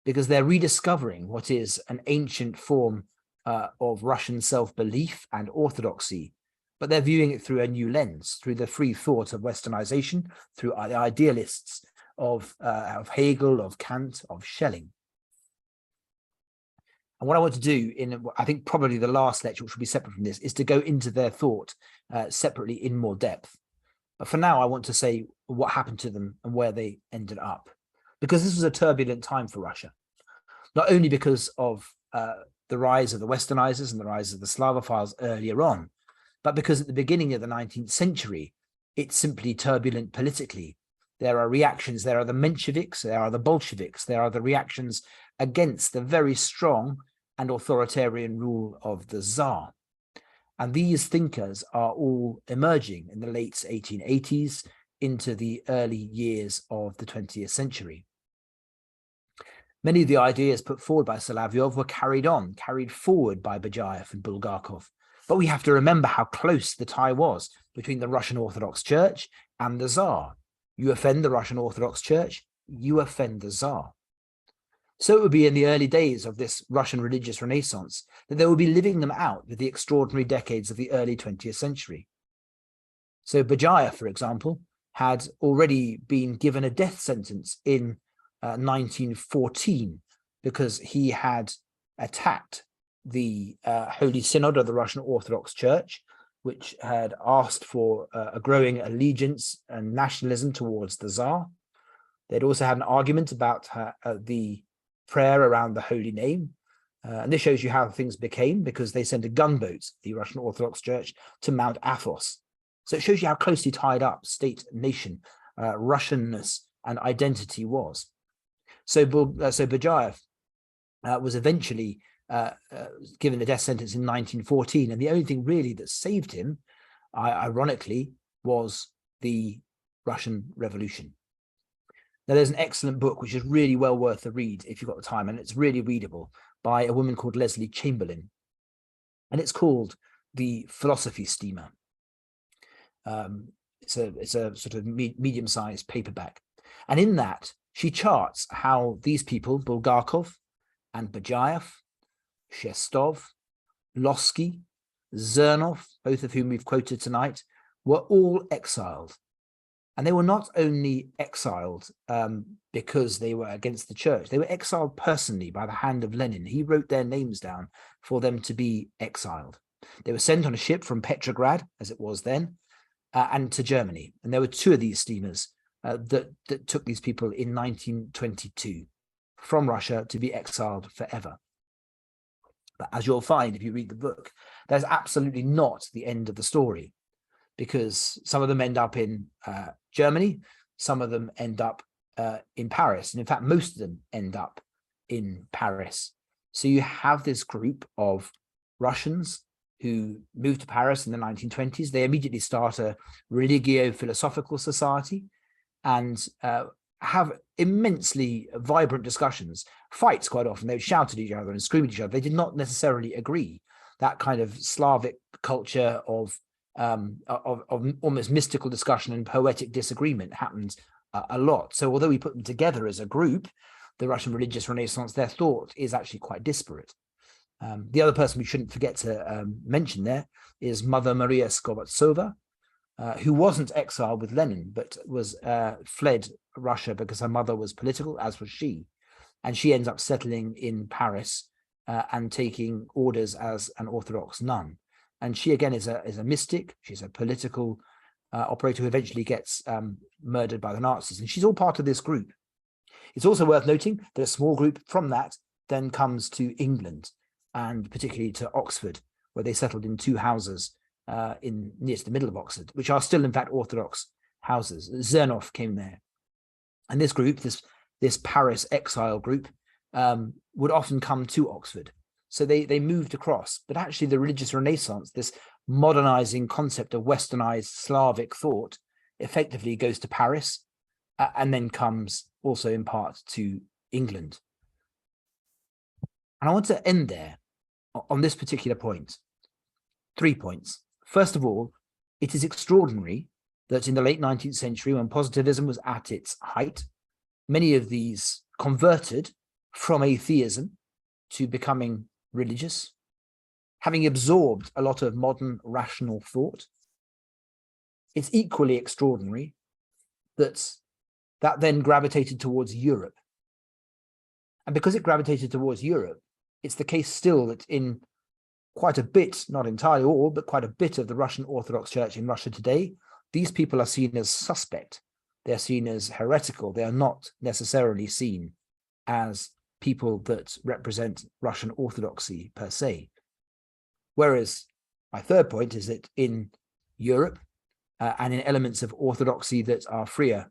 Speaker 1: because they're rediscovering what is an ancient form of Russian self-belief and orthodoxy, but they're viewing it through a new lens, through the free thought of westernization, through the idealists of Hegel, of Kant, of Schelling. And what I want to do in, I think, probably the last lecture, which will be separate from this, is to go into their thought separately in more depth. But for now, I want to say what happened to them and where they ended up, because this was a turbulent time for Russia, not only because of the rise of the westernizers and the rise of the Slavophiles earlier on, but because at the beginning of the 19th century, it's simply turbulent politically. There are reactions, there are the Mensheviks, there are the Bolsheviks, there are the reactions against the very strong and authoritarian rule of the Tsar. And these thinkers are all emerging in the late 1880s into the early years of the 20th century. Many of the ideas put forward by Solovyov were carried forward by Berdyaev and Bulgakov. But we have to remember how close the tie was between the Russian Orthodox Church and the Tsar. You offend the Russian Orthodox Church, you offend the Tsar. So it would be in the early days of this Russian religious renaissance that they would be living them out with the extraordinary decades of the early 20th century. So Bajayev, for example, had already been given a death sentence in 1914 because he had attacked the Holy Synod of the Russian Orthodox Church, which had asked for a growing allegiance and nationalism towards the Tsar. They'd also had an argument about the prayer around the holy name. And this shows you how things became, because they sent a gunboat, the Russian Orthodox Church, to Mount Athos. So it shows you how closely tied up state, nation, Russianness and identity was. So Bajayev was eventually given the death sentence in 1914. And the only thing really that saved him, ironically, was the Russian Revolution. Now, there's an excellent book, which is really well worth a read if you've got the time, and it's really readable, by a woman called Leslie Chamberlain. And it's called The Philosophy Steamer. It's a sort of medium-sized paperback. And in that, she charts how these people, Bulgakov and Bajayev, Shestov, Losky, Zernov, both of whom we've quoted tonight, were all exiled. And they were not only exiled because they were against the church, they were exiled personally by the hand of Lenin. He wrote their names down for them to be exiled. They were sent on a ship from Petrograd, as it was then, and to Germany. And there were two of these steamers that took these people in 1922 from Russia to be exiled forever. But as you'll find if you read the book, that's absolutely not the end of the story, because some of them end up in Germany, some of them end up in Paris, and in fact most of them end up in Paris. So you have this group of Russians who moved to Paris in the 1920s. They immediately start a religio-philosophical society and have immensely vibrant discussions, fights quite often. They would shout at each other and scream at each other. They did not necessarily agree. That kind of Slavic culture of almost mystical discussion and poetic disagreement happened a lot. So although we put them together as a group, the Russian religious Renaissance, their thought is actually quite disparate. The other person we shouldn't forget to mention there is Mother Maria Skvortsova, who wasn't exiled with Lenin, but was fled Russia because her mother was political, as was she. And she ends up settling in Paris and taking orders as an Orthodox nun. And she, again, is a mystic. She's a political operator who eventually gets murdered by the Nazis. And she's all part of this group. It's also worth noting that a small group from that then comes to England, and particularly to Oxford, where they settled in two houses near to the middle of Oxford, which are still, in fact, Orthodox houses. Zernov came there. And this group, this Paris exile group, would often come to Oxford. So they moved across. But actually, the religious Renaissance, this modernizing concept of westernized Slavic thought, effectively goes to Paris and then comes also in part to England. And I want to end there on this particular point. 3 points. First of all, it is extraordinary that in the late 19th century, when positivism was at its height, many of these converted from atheism to becoming religious, having absorbed a lot of modern rational thought. It's equally extraordinary that then gravitated towards Europe. And because it gravitated towards Europe, it's the case still that in quite a bit, not entirely all, but quite a bit of the Russian Orthodox Church in Russia today, these people are seen as suspect. They're seen as heretical. They are not necessarily seen as people that represent Russian Orthodoxy per se. Whereas my third point is that in Europe and in elements of Orthodoxy that are freer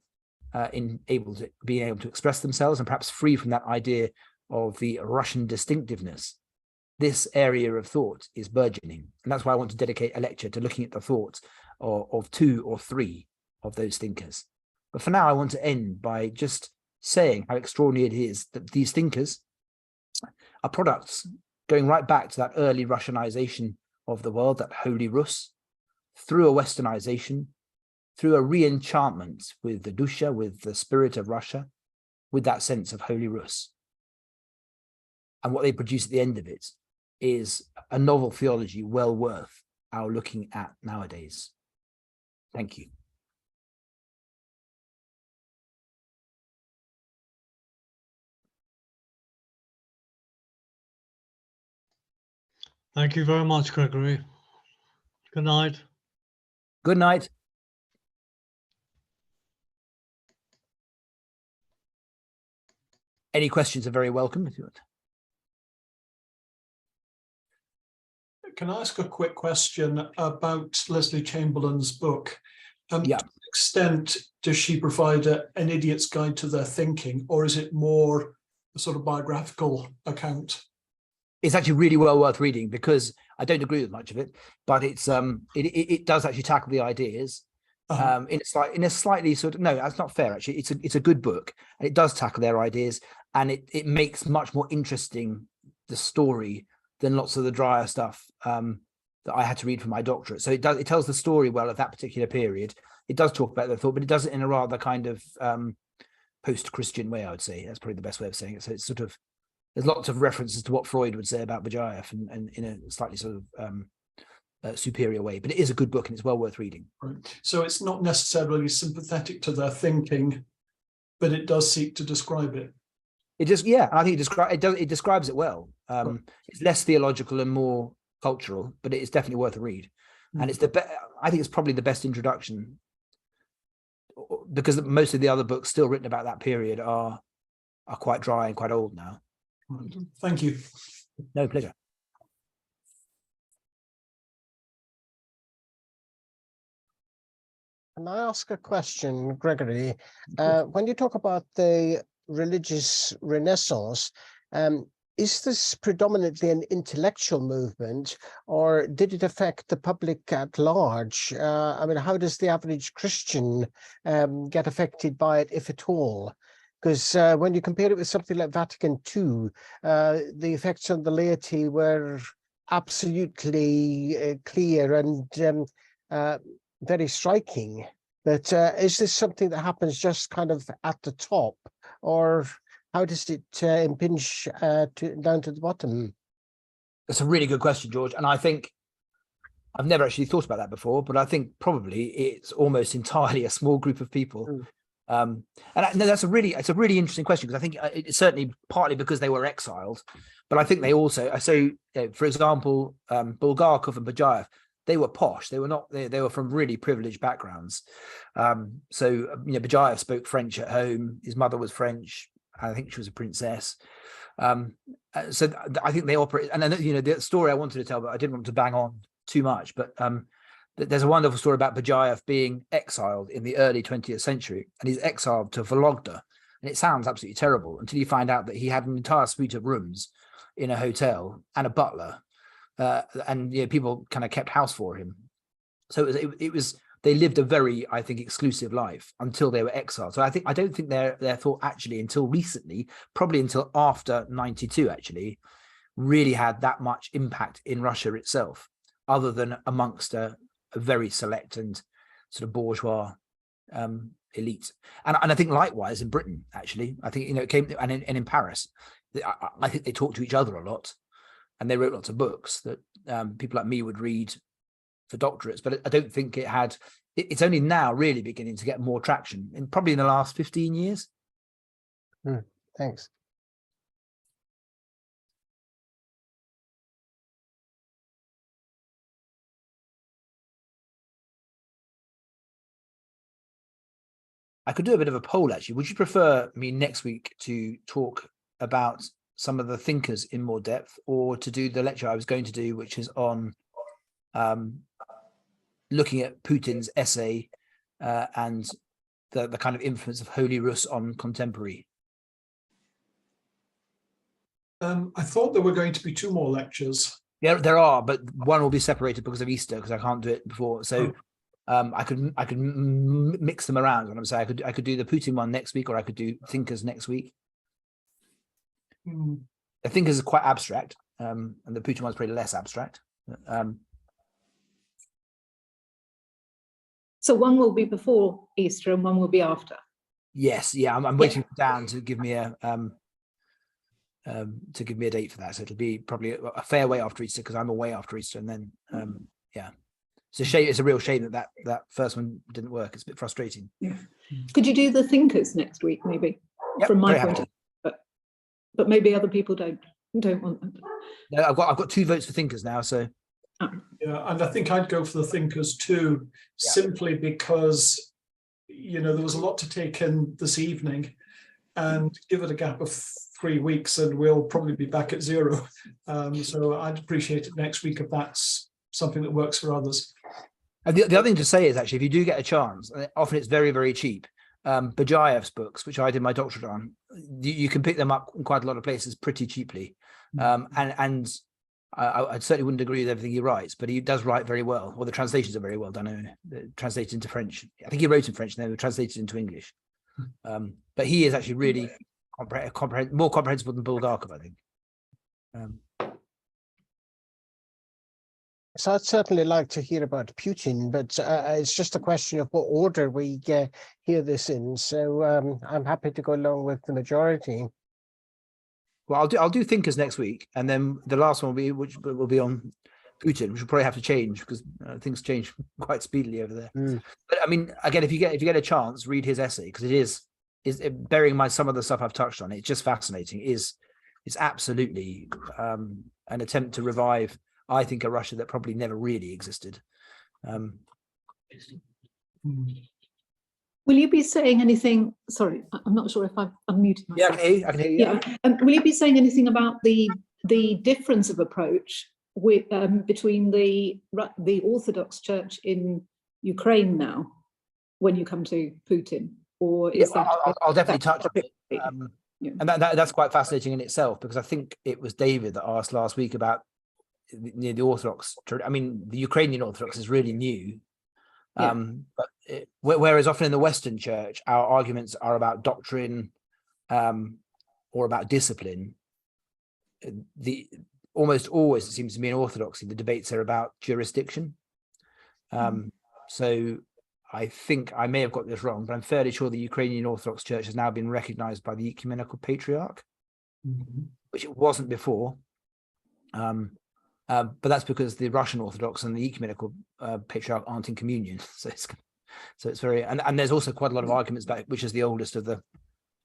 Speaker 1: in being able to express themselves and perhaps free from that idea of the Russian distinctiveness, this area of thought is burgeoning. And that's why I want to dedicate a lecture to looking at the thoughts of two or three of those thinkers. But for now, I want to end by just saying how extraordinary it is that these thinkers are products going right back to that early Russianization of the world, that Holy Rus, through a westernization, through a re-enchantment with the Dusha, with the spirit of Russia, with that sense of Holy Rus. And what they produce at the end of it is a novel theology well worth our looking at nowadays. Thank you.
Speaker 2: Thank you very much, Gregory. Good night.
Speaker 1: Good night. Any questions are very welcome if you want.
Speaker 3: Can I ask a quick question about Leslie Chamberlain's book?
Speaker 1: Yeah.
Speaker 3: To what extent does she provide an idiot's guide to their thinking, or is it more a sort of biographical account?
Speaker 1: It's actually really well worth reading, because I don't agree with much of it, but it's it does actually tackle the ideas in a slightly sort of, no, that's not fair actually. It's a good book, and it does tackle their ideas, and it makes much more interesting the story than lots of the drier stuff that I had to read for my doctorate. So it tells the story well of that particular period. It does talk about their thought, but it does it in a rather kind of post-Christian way, I would say. That's probably the best way of saying it. So it's sort of, there's lots of references to what Freud would say about Bajayev, and in a slightly sort of superior way. But it is a good book, and it's well worth reading.
Speaker 3: Right. So it's not necessarily sympathetic to their thinking, but it does seek to describe it.
Speaker 1: It just, yeah, I think it describes it well.
Speaker 3: Right.
Speaker 1: It's less theological and more cultural, but it's definitely worth a read. And it's I think it's probably the best introduction, because most of the other books still written about that period are quite dry and quite old now.
Speaker 3: Right. Thank you.
Speaker 1: No, pleasure.
Speaker 4: Can I ask a question, Gregory? When you talk about the religious renaissance, is this predominantly an intellectual movement, or did it affect the public at large? I mean, how does the average Christian get affected by it, if at all? Because when you compare it with something like Vatican II, the effects on the laity were absolutely clear and very striking. But is this something that happens just kind of at the top, or how does it impinge down to the bottom?
Speaker 1: That's a really good question, George. And I think I've never actually thought about that before, but I think probably it's almost entirely a small group of people. No, it's a really interesting question, because I think it's certainly partly because they were exiled, but I think they also, so for example, Bulgakov and Bajayev, they were posh. They were not. They were from really privileged backgrounds. So Bajayev spoke French at home. His mother was French. I think she was a princess. So I think they operate. And then the story I wanted to tell, but I didn't want to bang on too much. But there's a wonderful story about Bajayev being exiled in the early 20th century, and he's exiled to Vologda. And it sounds absolutely terrible until you find out that he had an entire suite of rooms in a hotel and a butler. And people kind of kept house for him. So it was they lived a very, I think, exclusive life until they were exiled. So I don't think their thought actually until recently, probably until after 92 actually, really had that much impact in Russia itself, other than amongst a very select and sort of bourgeois elite. And I think likewise in Britain, actually, I think it came, and in Paris, I think they talked to each other a lot. And they wrote lots of books that people like me would read for doctorates, but I don't think it had. It's only now really beginning to get more traction, and probably in the last 15 years.
Speaker 4: Thanks.
Speaker 1: I could do a bit of a poll actually. Would you prefer me next week to talk about some of the thinkers in more depth, or to do the lecture I was going to do, which is on looking at Putin's essay and the kind of influence of Holy Rus on contemporary?
Speaker 3: I thought there were going to be 2 more lectures.
Speaker 1: Yeah, there are, but one will be separated because of Easter, because I can't do it before. So I could mix them around. What I'm saying, I could do the Putin one next week, or I could do thinkers next week. I think is quite abstract, and the Putin one's pretty less abstract.
Speaker 5: So one will be before Easter and one will be after.
Speaker 1: Yes, yeah, I'm waiting for Dan to give me a date for that. So it'll be probably a fair way after Easter, because I'm away after Easter, and then yeah, it's a shame. It's a real shame that first one didn't work. It's a bit frustrating.
Speaker 5: Yeah. Could you do the thinkers next week, maybe?
Speaker 1: Yep,
Speaker 5: from my
Speaker 1: very
Speaker 5: point
Speaker 1: happy.
Speaker 5: of view, but maybe other people don't want that.
Speaker 1: No, I've got 2 votes for thinkers now. So
Speaker 3: Yeah, and I think I'd go for the thinkers too, simply because, you know, there was a lot to take in this evening, and give it a gap of 3 weeks and we'll probably be back at 0. So I'd appreciate it next week if that's something that works for others.
Speaker 1: and the other thing to say is, actually, if you do get a chance, often it's very, very cheap. Bajayev's books, which I did my doctorate on, you can pick them up in quite a lot of places pretty cheaply. And I certainly wouldn't agree with everything he writes, but he does write very well. Well, the translations are very well done. Translated into French. I think he wrote in French, and then they were translated into English. But he is actually really more comprehensible than Bulgakov, I think.
Speaker 4: So I'd certainly like to hear about Putin, but it's just a question of what order we hear this in. So I'm happy to go along with the majority.
Speaker 1: Well, I'll do thinkers next week, and then the last one will be on Putin, which will probably have to change because things change quite speedily over there. But I mean, again, if you get a chance, read his essay, because it is bearing in mind some of the stuff I've touched on. It's just fascinating. It's absolutely an attempt to revive, I think, a Russia that probably never really existed.
Speaker 5: Will you be saying anything? Sorry, I'm not sure if I've unmuted myself.
Speaker 1: Yeah, I can hear you.
Speaker 5: Yeah. Will you be saying anything about the difference of approach with between the Orthodox Church in Ukraine now, when you come to Putin, or is that?
Speaker 1: I'll definitely touch on it. And that's quite fascinating in itself, because I think it was David that asked last week about the Orthodox. I mean, the Ukrainian Orthodox is really new. But whereas often in the Western Church, our arguments are about doctrine or about discipline, almost always, it seems to me, in Orthodoxy, the debates are about jurisdiction. So I think I may have got this wrong, but I'm fairly sure the Ukrainian Orthodox Church has now been recognized by the Ecumenical Patriarch, which it wasn't before. But that's because the Russian Orthodox and the Ecumenical Patriarch aren't in communion. So it's very, and there's also quite a lot of arguments about which is the oldest of the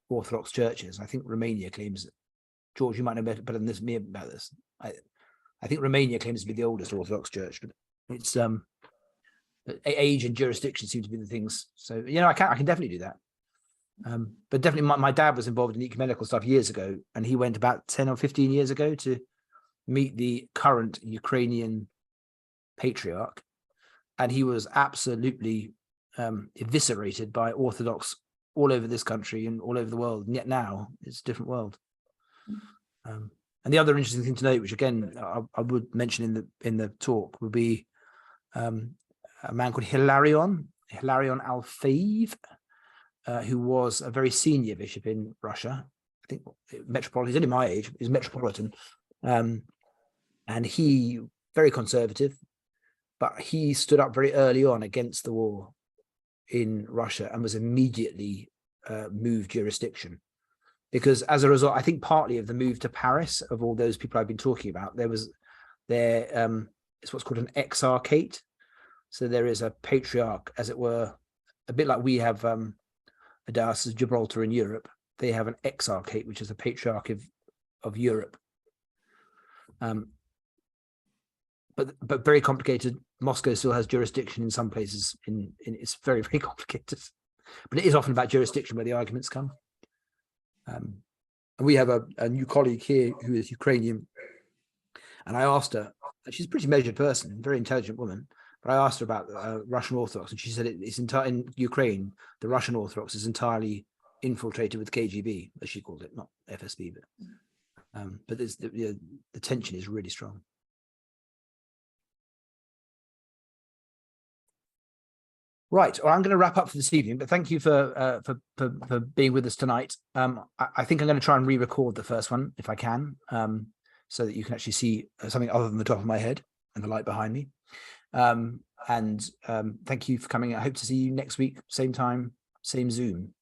Speaker 1: Orthodox churches. I think Romania claims, George, you might know better than me about this. I think Romania claims to be the oldest Orthodox church, but it's age and jurisdiction seem to be the things. So, you know, I can definitely do that. But definitely my dad was involved in ecumenical stuff years ago, and he went about 10 or 15 years ago to meet the current Ukrainian patriarch, and he was absolutely eviscerated by Orthodox all over this country and all over the world. And yet now it's a different world. And the other interesting thing to note, which again I would mention in the talk, would be a man called Hilarion Alfeev, who was a very senior bishop in Russia. I think metropolitan. He's only my age. He's metropolitan. And he, very conservative, but he stood up very early on against the war in Russia and was immediately moved jurisdiction. Because as a result, I think partly of the move to Paris of all those people I've been talking about, it's what's called an exarchate. So there is a patriarch, as it were, a bit like we have a Diocese of Gibraltar in Europe. They have an exarchate, which is a patriarch of Europe. But very complicated. Moscow still has jurisdiction in some places. It's very, very complicated. But it is often about jurisdiction where the arguments come. And we have a new colleague here who is Ukrainian, and I asked her. She's a pretty measured person, very intelligent woman. But I asked her about Russian Orthodox, and she said it's in Ukraine. The Russian Orthodox is entirely infiltrated with KGB, as she called it, not FSB, but the tension is really strong. Right, well, I'm going to wrap up for this evening, but thank you for being with us tonight. I think I'm going to try and re-record the first one if I can, so that you can actually see something other than the top of my head and the light behind me. And thank you for coming. I hope to see you next week, same time, same Zoom.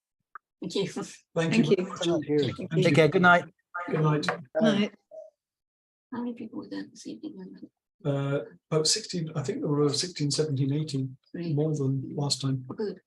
Speaker 6: Thank you.
Speaker 3: Thank
Speaker 5: Thank
Speaker 3: you.
Speaker 5: you.
Speaker 3: very much.
Speaker 4: Thank
Speaker 3: Thank
Speaker 1: Take
Speaker 3: you.
Speaker 1: care. Good night.
Speaker 3: Good night.
Speaker 5: Right.
Speaker 6: How many people were there this evening?
Speaker 3: About 16, I think there were 16, 17, 18,
Speaker 6: Three.
Speaker 3: more than last time.
Speaker 6: Good.